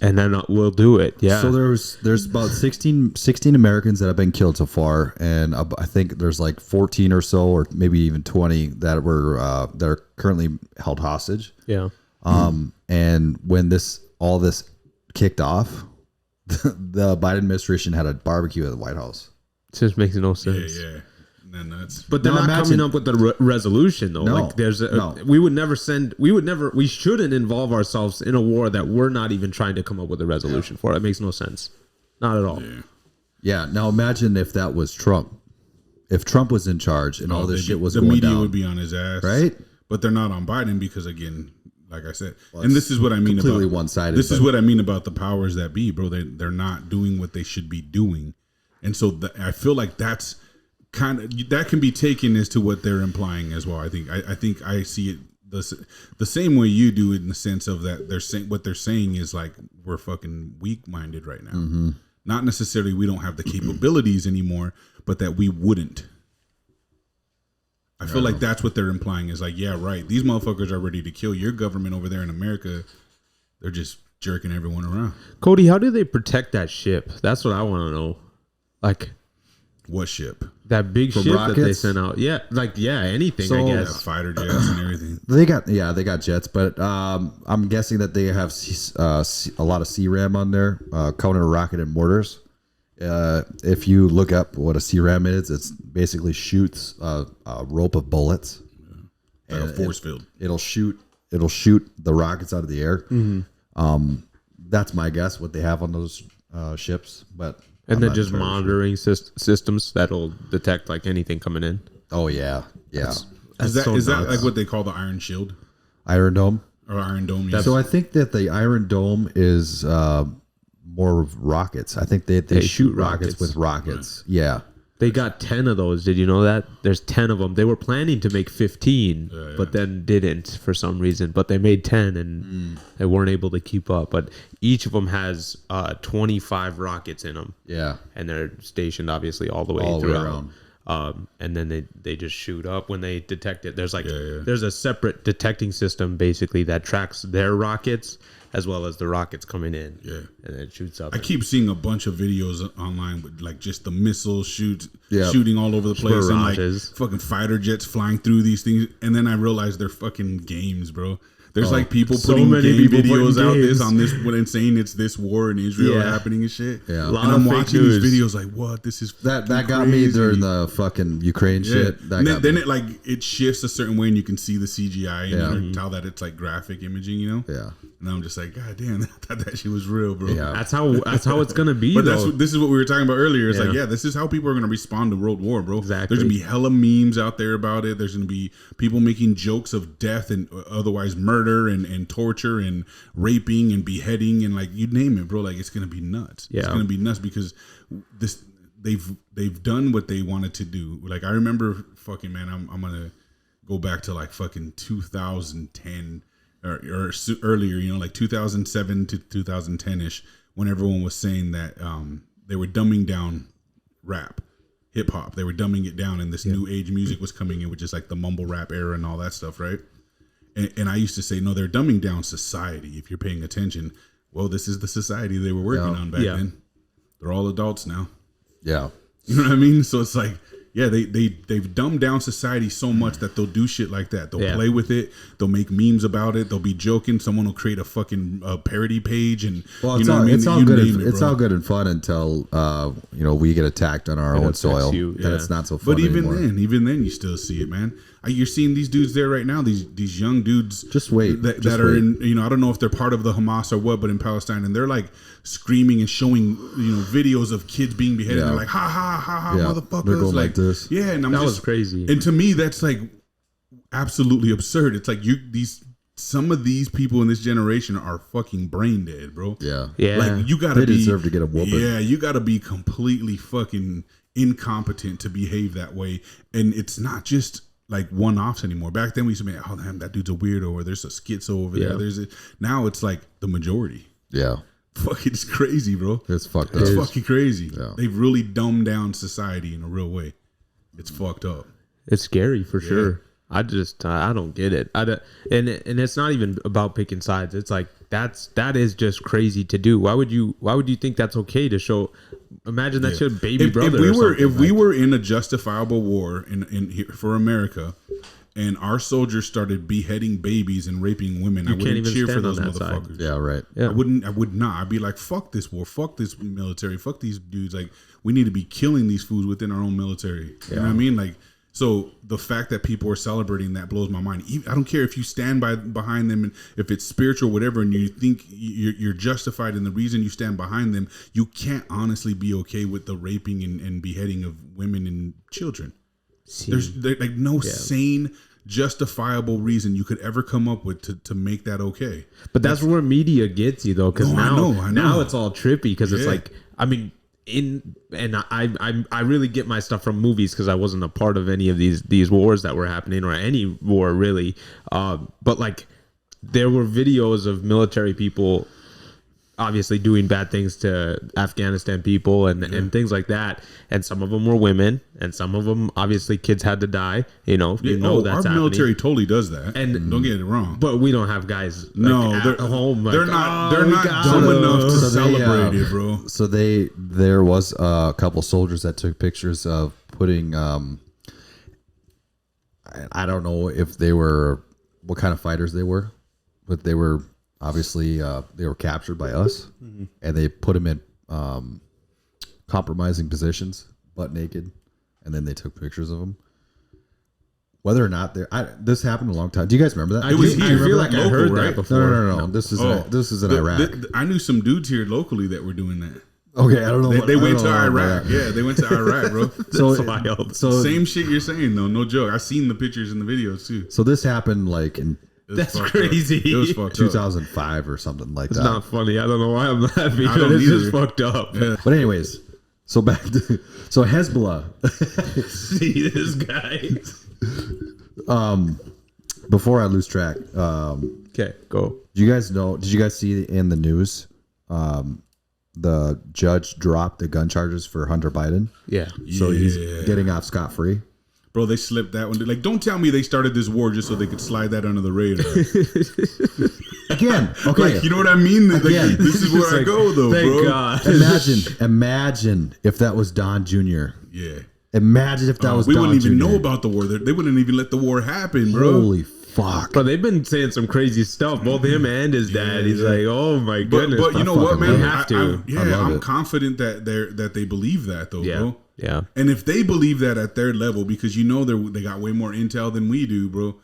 and then we'll do it. Yeah. So there's about 16 Americans that have been killed so far, and I think there's like 14 or so, or maybe even 20 that are currently held hostage. Yeah. And when all this kicked off, the Biden administration had a barbecue at the White House. It just makes no sense. Yeah. And then nuts. But they're not coming up with a resolution though. No, like there's we shouldn't involve ourselves in a war that we're not even trying to come up with a resolution for. It makes no sense. Not at all. Yeah. Now imagine if that was Trump. If Trump was in charge and all this shit was going down. The media would be on his ass. Right? But they're not on Biden because, again, like I said, and this is what I mean completely about one-sided. This is what I mean about the powers that be, bro. They're not doing what they should be doing, and so I feel like that's kind of that can be taken as to what they're implying as well. I think I see it the same way you do, in the sense of that they're saying what they're saying is like we're fucking weak-minded right now. Mm-hmm. Not necessarily we don't have the capabilities anymore, but that we wouldn't. I feel like that's what they're implying is like, yeah, right. These motherfuckers are ready to kill your government over there in America. They're just jerking everyone around. Cody, how do they protect that ship? That's what I want to know. Like, what ship? That big From ship rockets? that they sent out. Yeah, anything. So, I Yeah, guess fighter jets and everything. They got jets, but I'm guessing that they have a lot of CRAM on there, counter rocket and mortars. If you look up what a CRAM is, it's basically shoots a rope of bullets, Like a force field. It'll shoot the rockets out of the air. Mm-hmm. That's my guess what they have on those ships, but and then just monitoring systems that'll detect like anything coming in. Oh yeah. Is that like what they call the Iron Shield? Iron Dome? Or Iron Dome? Yeah. So I think that the Iron Dome is more of rockets. I think they shoot rockets with rockets. Right. Yeah. They got 10 of those. Did you know that? There's 10 of them. They were planning to make 15, but then didn't for some reason. But they made 10 and they weren't able to keep up. But each of them has 25 rockets in them. Yeah. And they're stationed obviously all the way around. And then they just shoot up when they detect it. There's there's a separate detecting system basically that tracks their rockets as well as the rockets coming in. Yeah. And it shoots up. I keep seeing a bunch of videos online with like just the missiles shooting all over the place and like fucking fighter jets flying through these things. And then I realized they're fucking games, bro. There's like people putting game videos out on this when it's saying it's this war in Israel happening and shit. Yeah. And I'm watching these videos like, what? This is that got me during the fucking Ukraine shit. Then it like it shifts a certain way and you can see the CGI and tell that it's like graphic imaging, you know? Yeah. And I'm just like, God damn, I thought that shit was real, bro. Yeah. That's how it's gonna be. But this is what we were talking about earlier. It's like, this is how people are gonna respond to World War, bro. Exactly. There's gonna be hella memes out there about it. There's gonna be people making jokes of death and otherwise murder and torture and raping and beheading and like you name it, bro. Like it's gonna be nuts. Yeah. It's gonna be nuts because they've done what they wanted to do. Like I remember fucking man, I'm gonna go back to like fucking 2010 or earlier, you know, like 2007 to 2010 ish, when everyone was saying that they were dumbing down rap, hip hop. They were dumbing it down, and this new age music was coming in, which is like the mumble rap era and all that stuff, right? And I used to say, no, they're dumbing down society. If you're paying attention, well, this is the society they were working on back then. They're all adults now. Yeah, you know what I mean. So it's like, yeah, they've dumbed down society so much that they'll do shit like that. They'll play with it. They'll make memes about it. They'll be joking. Someone will create a fucking parody page, and well, it's all good. It's all good and fun until we get attacked on our own soil. Then it's not so fun. But even anymore. then, you still see it, man. You're seeing these dudes there right now. These young dudes. Just wait. That are in. I don't know if they're part of the Hamas or what, but in Palestine, and they're like screaming and showing videos of kids being beheaded. They're like, ha ha ha ha, motherfuckers. They're going like this. Yeah, and that was crazy. And to me, that's like absolutely absurd. It's like some of these people in this generation are fucking brain dead, bro. Yeah. Like you gotta deserve to get a whooping. Yeah, you gotta be completely fucking incompetent to behave that way. And it's not just like one-offs anymore. Back then we used to be, oh damn, that dude's a weirdo, or there's a schizo over there. Now it's like the majority. Yeah. Fuck, it's crazy, bro. It's fucked up. It's fucking crazy. Yeah. They've really dumbed down society in a real way. It's fucked up. It's scary for sure. I don't get it. And it's not even about picking sides. It's like that is just crazy to do. Why would you think that's okay to show? Imagine that's your baby brother. If we were in a justifiable war in here for America, and our soldiers started beheading babies and raping women, I wouldn't cheer for those motherfuckers. Side. Yeah, right. Yeah. I would not. I'd be like, fuck this war, fuck this military, fuck these dudes. Like, we need to be killing these fools within our own military. You know what I mean? Like, So the fact that people are celebrating that blows my mind. I don't care if you stand behind them, and if it's spiritual, whatever, and you think you're justified in the reason you stand behind them. You can't honestly be okay with the raping and beheading of women and children. There's like no sane, justifiable reason you could ever come up with to make that okay. But that's where media gets you, though, because now it's all trippy, because it's like, I mean, I really get my stuff from movies, because I wasn't a part of any of these wars that were happening, or any war really. But like, there were videos of military people obviously doing bad things to Afghanistan people and things like that, and some of them were women, and some of them obviously kids had to die. That's our military totally does that, and don't get it wrong, but we don't have guys at home. Like, they're not dumb enough to celebrate it, bro. So there was a couple soldiers that took pictures of putting I don't know if they were what kind of fighters they were, but they were obviously they were captured by us, and they put them in compromising positions, butt naked, and then they took pictures of them. Whether or not this happened a long time. Do you guys remember that? It was here. I feel like I heard that before. No. This is in Iraq. I knew some dudes here locally that were doing that. Okay, I don't know. They went to Iraq. Yeah, they went to Iraq, bro. So same shit you're saying, though. No joke. I seen the pictures and the videos too. So this happened like in. That's crazy. It was fucked 2005 or something like that. It's not funny. I don't know why I'm laughing, but it's just fucked up. Yeah. But anyways, so back to Hezbollah. See this guy. Before I lose track. Okay, go. Did you guys see in the news? The judge dropped the gun charges for Hunter Biden. Yeah. So he's getting off scot-free. Bro, they slipped that one. Like, don't tell me they started this war just so they could slide that under the radar. Again, okay. Like, you know what I mean? Like, this is where I go, though, thank bro. God. Imagine if that was Don Jr. Yeah. Imagine if that was Don Jr. We wouldn't even know about the war. They wouldn't even let the war happen, bro. Holy fuck. But they've been saying some crazy stuff. Both him and his dad. He's like, oh my goodness. But you know what, man? I'm confident that they believe that, though, bro. Yeah. And if they believe that at their level, because they got way more intel than we do, bro,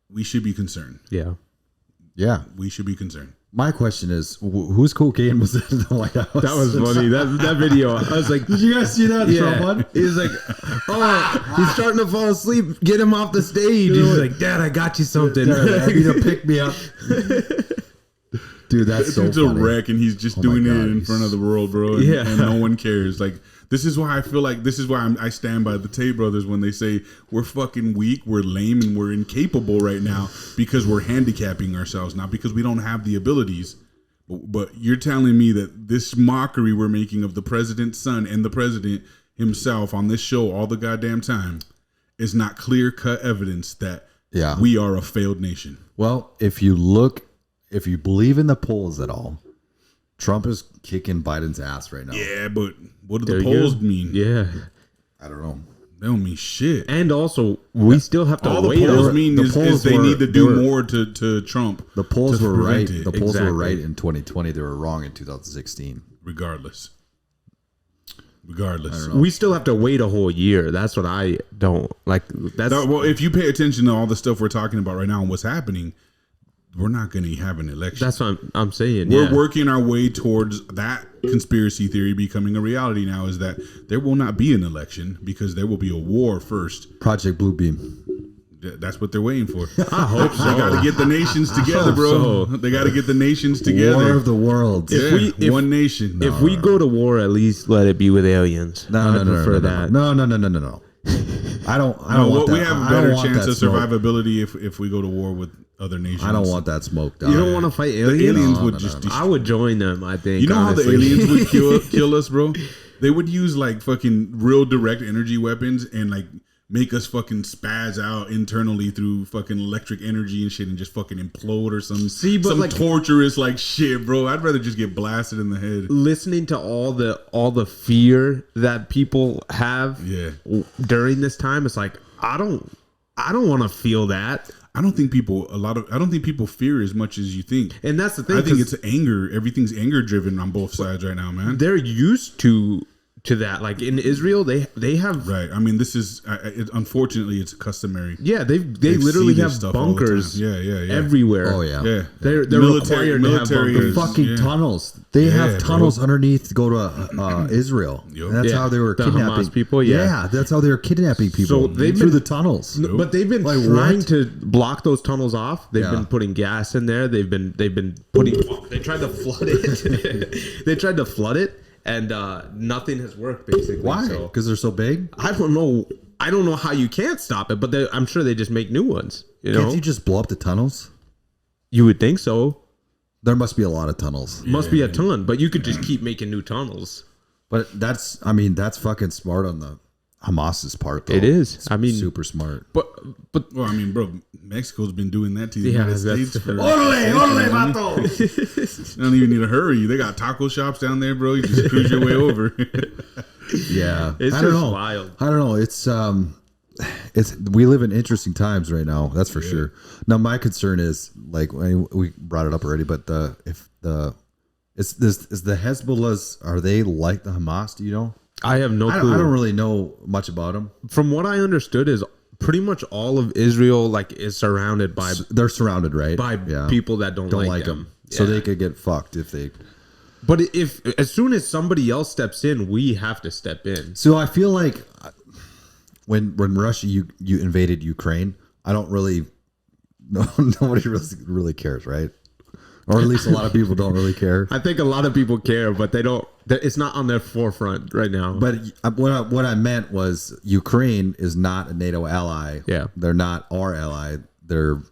we should be concerned. Yeah. Yeah. We should be concerned. My question is, whose cocaine was in the White House? That was funny. That video. I was like, did you guys see that? Yeah. Trump one? He was like, oh, he's starting to fall asleep. Get him off the stage. He's like, Dad, I got you something. Dad, I need to pick me up. Dude, that's so funny. He's a wreck, and he's just doing it in front of the world, bro. And no one cares. Like, this is why I feel like I stand by the Tate brothers when they say we're fucking weak, we're lame, and we're incapable right now because we're handicapping ourselves, not because we don't have the abilities. But you're telling me that this mockery we're making of the president's son and the president himself on this show all the goddamn time is not clear-cut evidence that we are a failed nation. Well, if you believe in the polls at all, Trump is kicking Biden's ass right now. Yeah, but what do the polls mean? Yeah. I don't know. They don't mean shit. And also, we still have to wait. All the polls mean is they need to do more to Trump. The polls were right. The polls were right in 2020. They were wrong in 2016. Regardless. We still have to wait a whole year. That's what I don't like. Well, if you pay attention to all the stuff we're talking about right now and what's happening, we're not going to have an election. That's what I'm saying. We're working our way towards that conspiracy theory becoming a reality now, is that there will not be an election because there will be a war first. Project Bluebeam. That's what they're waiting for. I hope so. They got to get the nations together, bro. They got to get the nations together. War of the worlds. One nation. If we go to war, at least let it be with aliens. No. I don't I want that. We have a better chance of survivability if we go to war with other nations. I don't want that smoke. You don't want to fight aliens? The aliens would just destroy. I would join them, I think. You know how the aliens would kill us, bro? They would use like fucking real direct energy weapons and like make us fucking spaz out internally through fucking electric energy and shit and just fucking implode or some like, torturous like shit, bro. I'd rather just get blasted in the head. Listening to all the fear that people have during this time, it's like I don't want to feel that. I don't think people fear as much as you think. And that's the thing. I think it's anger. Everything's anger driven on both sides right now, man. They're used to to that. Like in Israel, they have right. I mean, this is unfortunately it's customary. Yeah, they literally have bunkers. Everywhere. Oh yeah, yeah. They're required to have bunkers. Fucking tunnels. They have tunnels underneath to go to Israel. And that's how they were kidnapping Hamas people. Yeah, that's how they were kidnapping people through the tunnels. But they've been trying to block those tunnels off. They've been putting gas in there. They've been putting. They tried to flood it. They tried to flood it. And nothing has worked basically. Why? Because they're so big? I don't know. I don't know how you can't stop it, but I'm sure they just make new ones. Can't you just blow up the tunnels? You would think so. There must be a lot of tunnels. Must be a ton, but you could just keep making new tunnels. But that's fucking smart on the Hamas's part, though. It is. It's super smart. But well, I mean, bro, Mexico's been doing that to the United States for vato. You don't even need to hurry. They got taco shops down there, bro. You just cruise your way over. Yeah, it's I don't know. Wild. I don't know. It's we live in interesting times right now. That's for sure. Now, my concern is like we brought it up already, but is the Hezbollahs, are they like the Hamas? Do you know? I have no clue. I don't really know much about them. From what I understood is pretty much all of Israel is surrounded by. They're surrounded, right? By people that don't like them. So they could get fucked if they. But if as soon as somebody else steps in, we have to step in. So I feel like when Russia you invaded Ukraine, I don't really. Nobody really cares, right? Or at least a lot of people don't really care. I think a lot of people care, but they don't. It's not on their forefront right now. But what I meant was Ukraine is not a NATO ally. Yeah, they're not our ally. They're,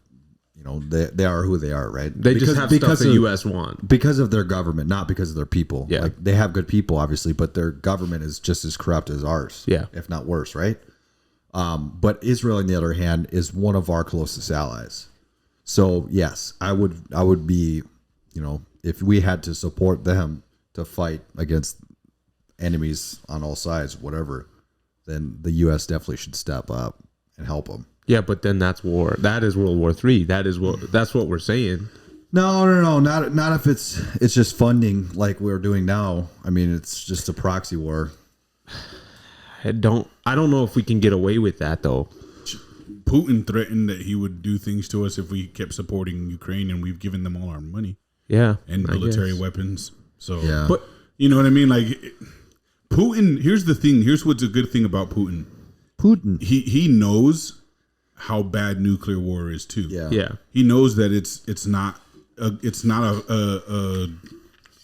they are who they are, right? They just have stuff the U.S. want because of their government, not because of their people. Yeah, like they have good people, obviously, but their government is just as corrupt as ours. Yeah, if not worse, right? But Israel, on the other hand, is one of our closest allies. So yes, I would be, if we had to support them to fight against enemies on all sides, whatever, then the U.S. definitely should step up and help them. Yeah, but then that's war. That is World War III. That's what we're saying. No, not if it's just funding like we're doing now. I mean, it's just a proxy war. I don't know if we can get away with that though. Putin threatened that he would do things to us if we kept supporting Ukraine, and we've given them all our money. Yeah, and military weapons. So, yeah. But you know what I mean? Like Putin. Here's the thing. Here's what's a good thing about Putin. He knows how bad nuclear war is too. Yeah. He knows that it's not a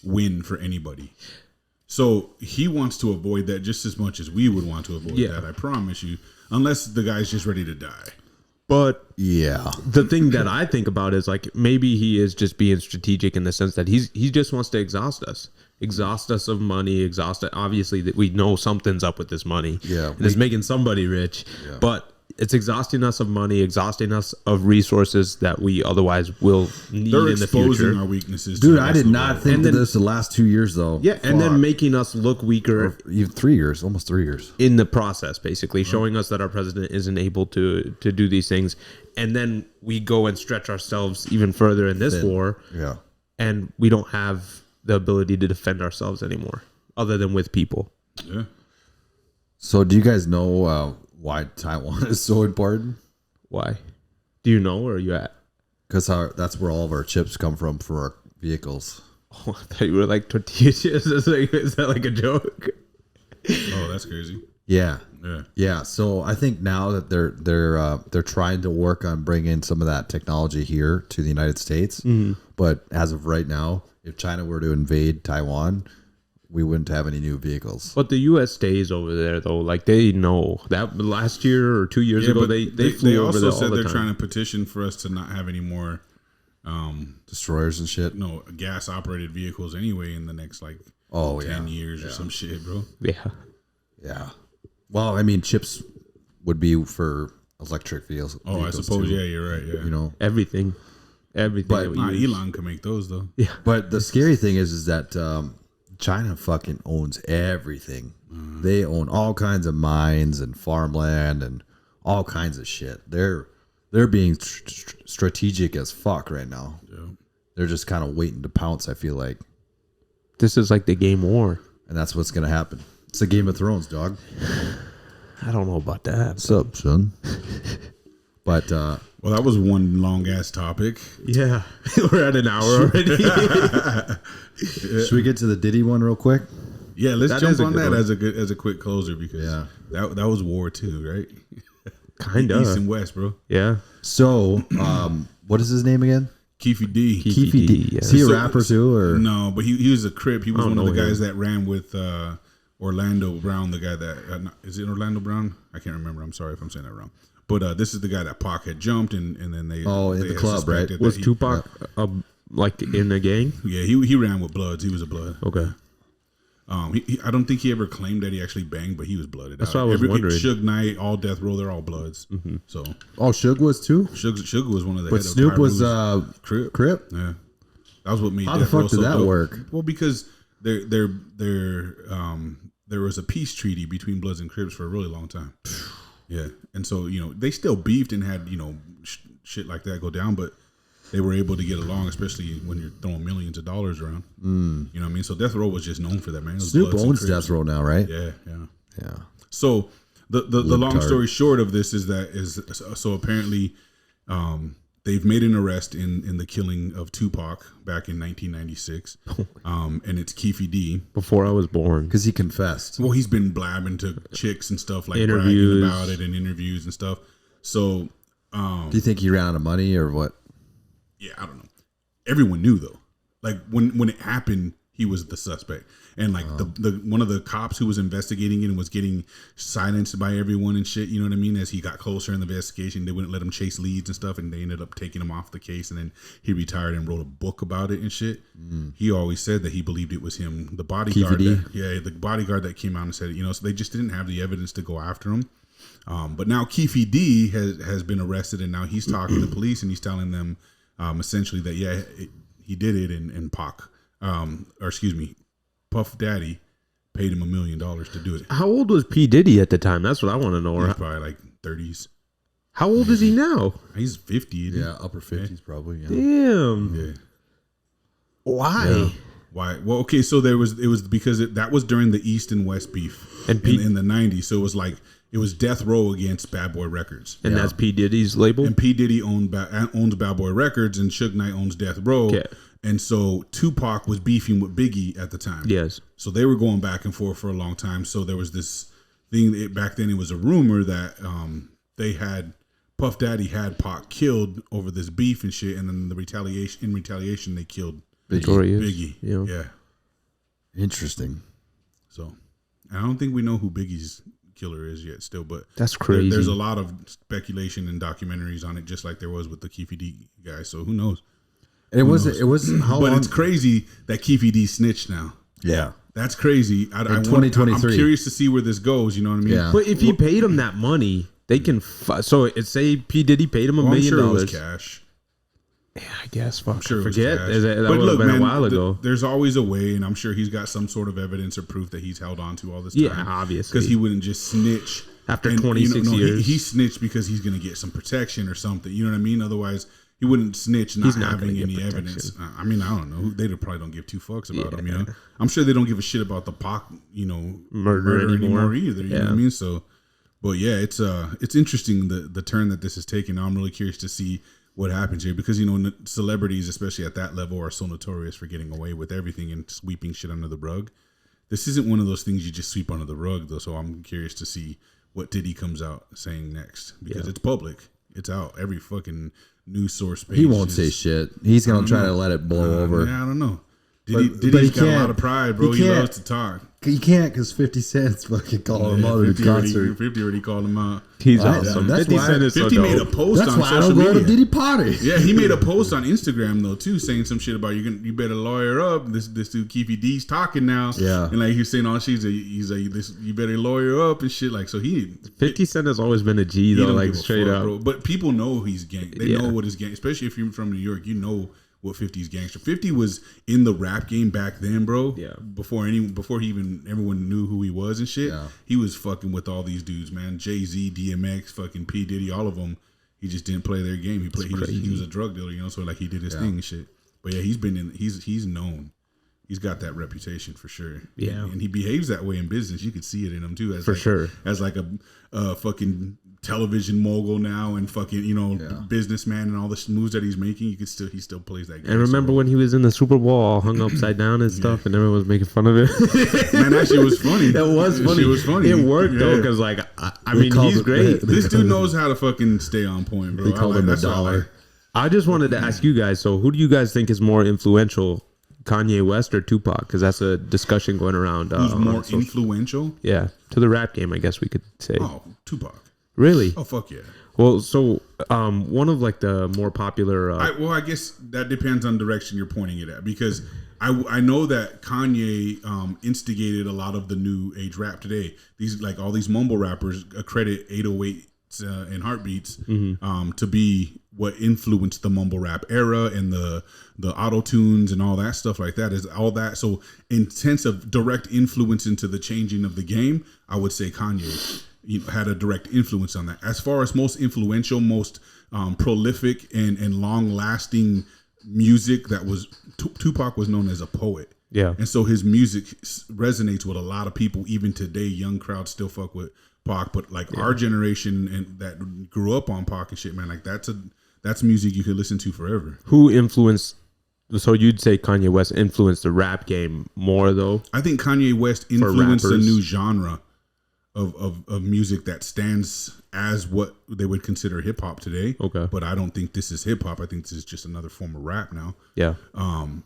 win for anybody. So he wants to avoid that just as much as we would want to avoid that. I promise you. Unless the guy's just ready to die. But yeah, the thing that I think about is like maybe he is just being strategic in the sense that he just wants to exhaust us of money, obviously that we know something's up with this money. Yeah, and it's making somebody rich, but it's exhausting us of money, exhausting us of resources that we otherwise will need in the future. They're exposing our weaknesses. Dude, I did not think of this the last 2 years, though. Yeah, and then making us look weaker. Or even 3 years, almost 3 years. In the process, basically, showing us that our president isn't able to do these things. And then we go and stretch ourselves even further in this war. Yeah. And we don't have the ability to defend ourselves anymore, other than with people. Yeah. So do you guys know... why Taiwan is so important? Why? Do you know where are you at? Because that's where all of our chips come from for our vehicles. Oh, I thought you were like tortilla chips. Is that like a joke? Oh, that's crazy. Yeah. So I think now that they're trying to work on bringing some of that technology here to the United States. Mm-hmm. But as of right now, if China were to invade Taiwan, we wouldn't have any new vehicles. But the U.S. stays over there, though. Like, they know that last year or 2 years ago, they flew over there all the time. They also said they're trying to petition for us to not have any more destroyers and shit. No, gas-operated vehicles anyway in the next, 10 years or some shit, bro. Yeah. Well, I mean, chips would be for electric vehicles. Oh, I suppose, too. Yeah, you're right, yeah. Everything. But Elon can make those, though. Yeah. But the scary thing is that... China fucking owns everything. Mm. They own all kinds of mines and farmland and all kinds of shit. They're being strategic as fuck right now. Yeah. They're just kind of waiting to pounce, I feel like. This is like the game war. And that's what's going to happen. It's a Game of Thrones, dog. I don't know about that. What's up, son? But well, that was one long ass topic. Yeah, we're at an hour already. Should we get to the Diddy one real quick? Yeah, let's jump on that as a quick closer because that was war too, right? Kind of East and West, bro. Yeah. So, what is his name again? Keefe D. Keefe D. Yeah. Is he a rapper too, or no? But he was a Crip. He was one of the guys that ran with Orlando Brown. The guy that is it Orlando Brown? I can't remember. I'm sorry if I'm saying that wrong. But this is the guy that Pac had jumped, and then they in the club, right? Was Tupac like in the gang? Yeah, he ran with Bloods. He was a Blood. Okay. I don't think he ever claimed that he actually banged, but he was blooded. That's what I was wondering. Suge Knight, all Death Row, they're all Bloods. Mm-hmm. So, Suge was too. Suge was one of the. But Snoop was Crip. Yeah, that was what made. How the fuck did that work? Well, because there was a peace treaty between Bloods and Crips for a really long time. Yeah, and so they still beefed and had shit like that go down, but they were able to get along, especially when you're throwing millions of dollars around. You know what I mean? So Death Row was just known for that, man. Snoop owns Death Row now, right? Yeah. So the long story short of this is so apparently they've made an arrest in the killing of Tupac back in 1996, and it's Keefe D. Before I was born, because he confessed. Well, he's been blabbing to chicks and stuff, like interviews. bragging about it in interviews and stuff. So, do you think he ran out of money or what? Yeah, I don't know. Everyone knew though. Like when it happened, he was the suspect, and like the one of the cops who was investigating it and was getting silenced by everyone and shit. You know what I mean? As he got closer in the investigation, they wouldn't let him chase leads and stuff, and they ended up taking him off the case. And then he retired and wrote a book about it and shit. He always said that he believed it was him. The bodyguard, the bodyguard that came out and said it. So they just didn't have the evidence to go after him. But now Keefe D has been arrested, and now he's talking to police and he's telling them. Essentially that he did it, and Pac, Puff Daddy paid him $1 million to do it. How old was P Diddy at the time? That's what I want to know. He's probably like 30s. How old is he now? He's 50. Yeah, upper 50s probably. Yeah. Damn. Yeah. Why? Yeah. Why? Well, okay, so it was because that was during the East and West beef in the 90s. So it was Death Row against Bad Boy Records. And that's P. Diddy's label? And P. Diddy owns Bad Boy Records, and Suge Knight owns Death Row. Okay. And so Tupac was beefing with Biggie at the time. Yes. So they were going back and forth for a long time. So there was this thing, back then it was a rumor that Puff Daddy had Pac killed over this beef and shit, and then in retaliation they killed Biggie. Yeah. Interesting. So I don't think we know who Biggie's killer is yet still, but that's crazy. There's a lot of speculation and documentaries on it, just like there was with the Keefe D guy. So who knows? It was how long? But it's crazy that Keefe D snitched now. Yeah, that's crazy. In 2023, I'm curious to see where this goes. You know what I mean? Yeah. But if he paid him that money, they can. So it say P Diddy paid him $1 million. I'm sure it was cash. Yeah, I guess. Fuck. I'm sure forget. It was cash. That would have been a while ago. There's always a way, and I'm sure he's got some sort of evidence or proof that he's held on to all this time. Yeah, obviously, because he wouldn't just snitch after 26 years. He snitched because he's going to get some protection or something. You know what I mean? Otherwise, he wouldn't snitch not having any evidence. I mean, I don't know. They probably don't give two fucks about him. You know, I'm sure they don't give a shit about the Pac, murder anymore either. You know what I mean? So, but yeah, it's interesting the turn that this is taking. I'm really curious to see what happens here, because celebrities, especially at that level, are so notorious for getting away with everything and sweeping shit under the rug. This isn't one of those things you just sweep under the rug, though. So I'm curious to see what Diddy comes out saying next, because it's public. It's out. Every fucking news source page. He won't say shit. He's gonna try to let it blow over. Yeah, I don't know. Diddy's got a lot of pride, bro. He loves to talk. You can't, because 50 Cent's fucking calling him out at the concert. 50 already called him out. He's awesome. 50 Cent is 50 made a post on social media. That's why I don't go to Diddy party. Yeah, he made a post on Instagram though too, saying some shit about you better lawyer up. This dude Keefe D's talking now. Yeah, and like he's saying all shit. He's like this. You better lawyer up and shit. Like so 50 Cent has always been a G though, like straight up. Bro. But people know he's gang. They know what his gang. Especially if you're from New York, you know what 50's gangster. 50 was in the rap game back then, bro. Yeah. Before everyone knew who he was and shit. Yeah. He was fucking with all these dudes, man. Jay-Z, DMX, fucking P Diddy, all of them. He just didn't play their game. He was a drug dealer, so like he did his thing and shit. But yeah, he's known he's got that reputation for sure. Yeah, and he behaves that way in business. You could see it in him too, as for sure, as like a fucking television mogul now and fucking businessman and all the moves that he's making. You could still he still plays that game. And remember when he was in the Super Bowl all hung upside down and stuff, and everyone was making fun of it. Man, that shit was funny. That was funny. It was funny. It worked though, because like I mean he's great. This dude knows how to fucking stay on point, bro. They called him a dollar. I just wanted to ask you guys. So who do you guys think is more influential? Kanye West or Tupac? Because that's a discussion going around. Who's more influential? Yeah, to the rap game, I guess we could say. Oh, Tupac. Really? Oh, fuck yeah. Well, so one of like the more popular. I guess that depends on direction you're pointing it at, because I know that Kanye instigated a lot of the new age rap today. These like all these mumble rappers accredit 808s and heartbeats to be what influenced the mumble rap era and the auto tunes and all that stuff like that. Is all that so intensive direct influence into the changing of the game? I would say Kanye had a direct influence on that. As far as most influential, most prolific and long lasting music, that was Tupac was known as a poet. Yeah, and so his music resonates with a lot of people even today. Young crowds still fuck with Pac, but like our generation and that grew up on Pac and shit, man, like that's music you could listen to forever. Who influenced? So you'd say Kanye West influenced the rap game more, though? I think Kanye West influenced a new genre of music that stands as what they would consider hip hop today. Okay, but I don't think this is hip hop. I think this is just another form of rap now. Yeah.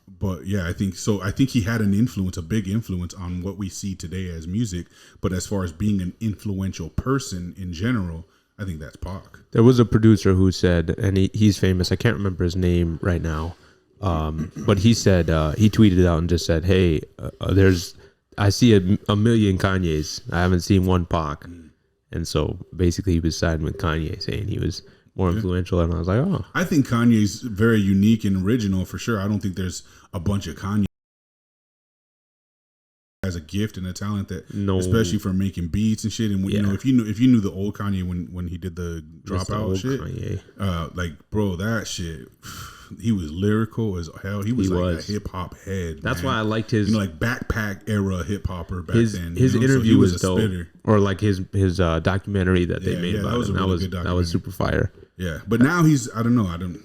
But yeah, I think so. I think he had an influence, a big influence on what we see today as music. But as far as being an influential person in general, I think that's Pac. There was a producer who said, and he's famous. I can't remember his name right now. But he said, he tweeted out and just said, "Hey, I see a million Kanyes. I haven't seen one Pac." And so basically he was siding with Kanye, saying he was more influential. And I was like, oh. I think Kanye's very unique and original for sure. I don't think there's a bunch of Kanye has a gift and a talent that, especially for making beats and shit. And when, if you knew the old Kanye when he did the Dropout shit, like bro, that shit. He was lyrical as hell. He was a hip hop head. That's why I liked his like backpack era hip hopper back then. His interview so was dope. Spitter. Or like his documentary that they made about him. That was super fire. Yeah, but now he's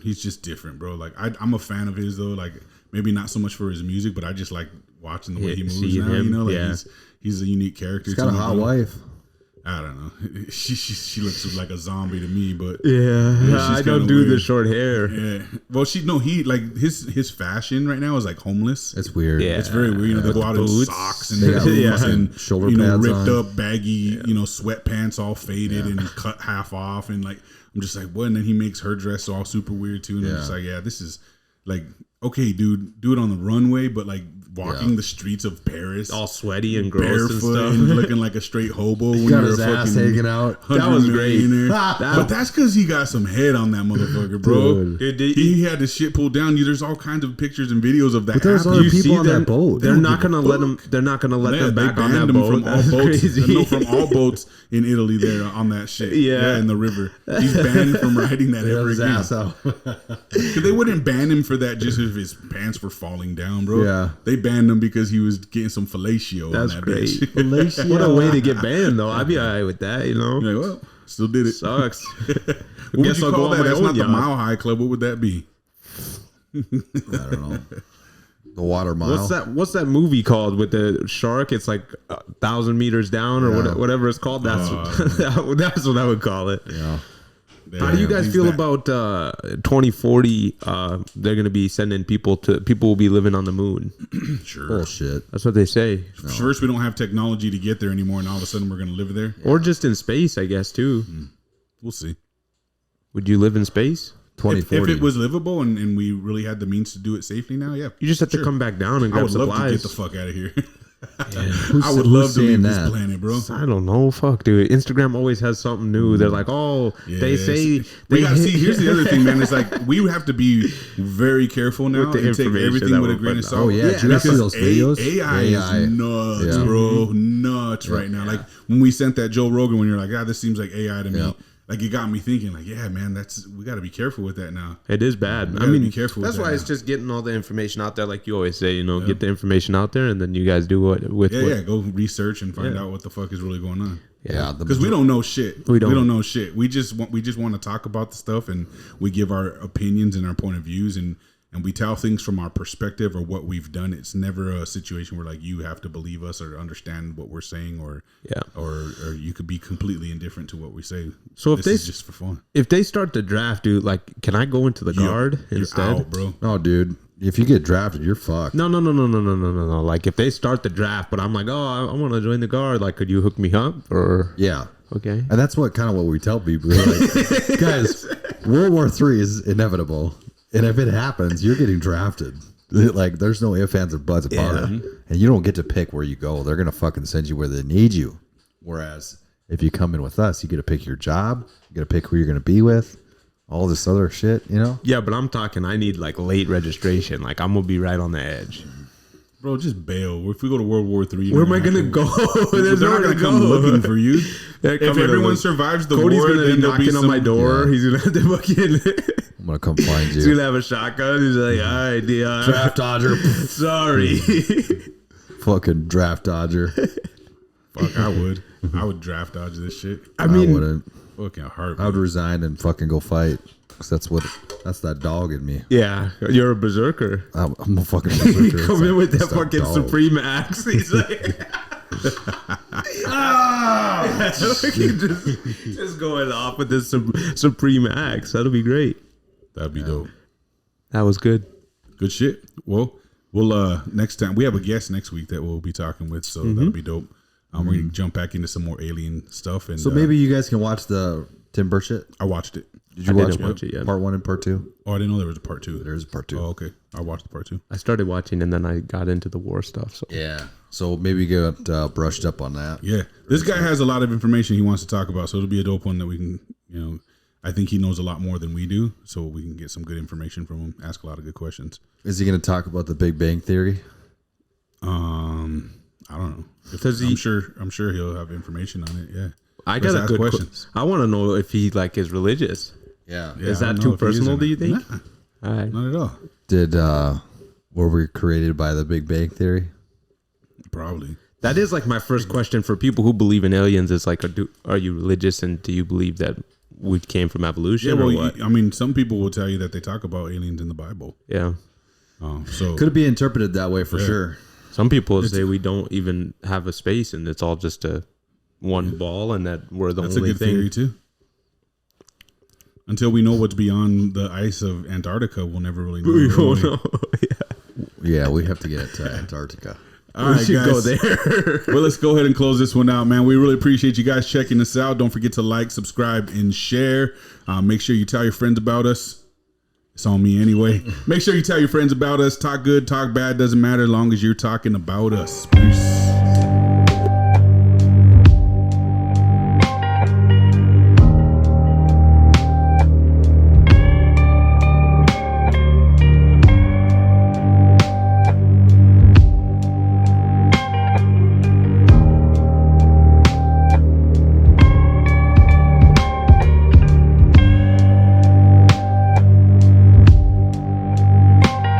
he's just different, bro. Like I'm a fan of his though. Like maybe not so much for his music, but I just like watching the way he moves now. Him, like he's a unique character. He's got a hot wife. I don't know. She looks like a zombie to me, but I don't do the short hair. Yeah. Well, he like his fashion right now is like homeless. It's weird. Yeah, it's very weird. They go out in socks and shoulder pads ripped up, baggy, sweatpants all faded and cut half off, and like I'm just like, what? And then he makes her dress all super weird too, and I'm just like, this is like, okay, dude, do it on the runway, but like walking the streets of Paris, all sweaty and gross and stuff, and looking like a straight hobo. When got his ass hanging out. That was great. But that's because he got some head on that motherfucker, bro. He had the shit pulled down. There's all kinds of pictures and videos of that. But there's other people on that boat. They're not gonna let them. They're not gonna let them back on that boat. From all boats. No, from all boats in Italy. There on that shit. Yeah, in the river. He's banned from riding that ever again. Because they wouldn't ban him for that just if his pants were falling down, bro. Yeah, they banned him because he was getting some fellatio. That's on that great. Fellatio. What a way to get banned, though. I'd be all right with that, Like, well, still did it. Sucks. What would you call that? That's not the Mile High Club. What would that be? I don't know. The Water Mile. What's that movie called with the shark? It's like 1,000 meters down or whatever it's called. That's that's what I would call it. Yeah. How do you guys feel about 2040? They're going to be sending people will be living on the moon. Sure. Bullshit. That's what they say. No. First, we don't have technology to get there anymore, and all of a sudden we're going to live there. Or just in space, I guess, too. We'll see. Would you live in space? 2040. If it was livable and we really had the means to do it safely now, yeah. You just have to come back down and grab supplies. I would love to get the fuck out of here. I would love to leave this planet, bro. I don't know. Fuck, dude. Instagram always has something new. They're like, they say we gotta see. Here's the other thing, man. It's like we have to be very careful now and take everything with a grain of salt. Oh yeah, did you see those videos? AI is nuts, bro. Nuts right now. Like when we sent that Joe Rogan, when you're like, this seems like AI to me. like it got me thinking, like, yeah, man, we got to be careful with that now. It is bad. I mean, be careful. That's with why that it's just getting all the information out there, like you always say. Get the information out there, and then you guys do what with. Yeah, go research and find out what the fuck is really going on. Yeah, because we don't know shit. We don't know shit. We just want to talk about the stuff, and we give our opinions and our point of views, and we tell things from our perspective or what we've done. It's never a situation where like you have to believe us or understand what we're saying, or you could be completely indifferent to what we say. So if this is just for fun. If they start the draft, dude, like, can I go into the guard instead? You're out, bro. No, dude. If you get drafted, you're fucked. No. Like if they start the draft, but I'm like, oh, I want to join the guard. Like, could you hook me up? Or yeah. Okay. And that's what we tell people. We're like, guys, World War III is inevitable. And if it happens, you're getting drafted. Like, there's no ifs, ands, or buts about it. And you don't get to pick where you go. They're going to fucking send you where they need you. Whereas if you come in with us, you get to pick your job. You get to pick who you're going to be with. All this other shit, Yeah, but I'm talking, I need like late registration. Like, I'm going to be right on the edge. Bro, just bail. If we go to World War III, where am I going to go? They're not going to come looking for you. If everyone survives the Cody's war, gonna then be knocking on my door. He's going to have to fucking... I'm going to come find you. He's going to have a shotgun. He's like, all right, Dion. Draft dodger. Sorry. Fucking draft dodger. Fuck, I would draft dodge this shit. I wouldn't. Fucking hurt. I would resign and fucking go fight. Cause that's that dog in me. Yeah, you're a berserker. I'm a fucking berserker. You come in with that fucking dog. Supreme axe. He's like, just going off with this Supreme axe. That'll be great. That'd be dope. That was good. Good shit. Well, we'll next time we have a guest next week that we'll be talking with, so that'll be dope. We're gonna jump back into some more alien stuff, and so maybe you guys can watch the Tim Burchett. I watched it. Did you watch it yet? Part 1 and Part 2? Oh, I didn't know there was a Part 2. There is a Part 2. Oh, okay. I watched the Part 2. I started watching, and then I got into the war stuff. So yeah, so maybe get brushed up on that. Yeah, this guy has a lot of information he wants to talk about, so it'll be a dope one that we can, I think he knows a lot more than we do, so we can get some good information from him. Ask a lot of good questions. Is he going to talk about the Big Bang Theory? I don't know. I'm sure he'll have information on it. Yeah. I got a good questions. I want to know if he is religious. Yeah. Is that too personal? Do you think? Nah, all right. Not at all. Did were we created by the Big Bang Theory? Probably. That is like my first question for people who believe in aliens. Is like, are you religious and do you believe that we came from evolution? Yeah. Well, or what? I mean, some people will tell you that they talk about aliens in the Bible. Yeah. So could it be interpreted that way for sure? Some people say we don't even have a space and it's all just one ball and that we're the That's only a good thing. theory too. Until we know what's beyond the ice of Antarctica, we'll never really know. We won't know. Yeah, we have to get to Antarctica. All right, guys. Go there. Well, let's go ahead and close this one out, man. We really appreciate you guys checking us out. Don't forget to like, subscribe, and share. Make sure you tell your friends about us. It's on me anyway. Make sure you tell your friends about us. Talk good, talk bad, doesn't matter as long as you're talking about us. Peace.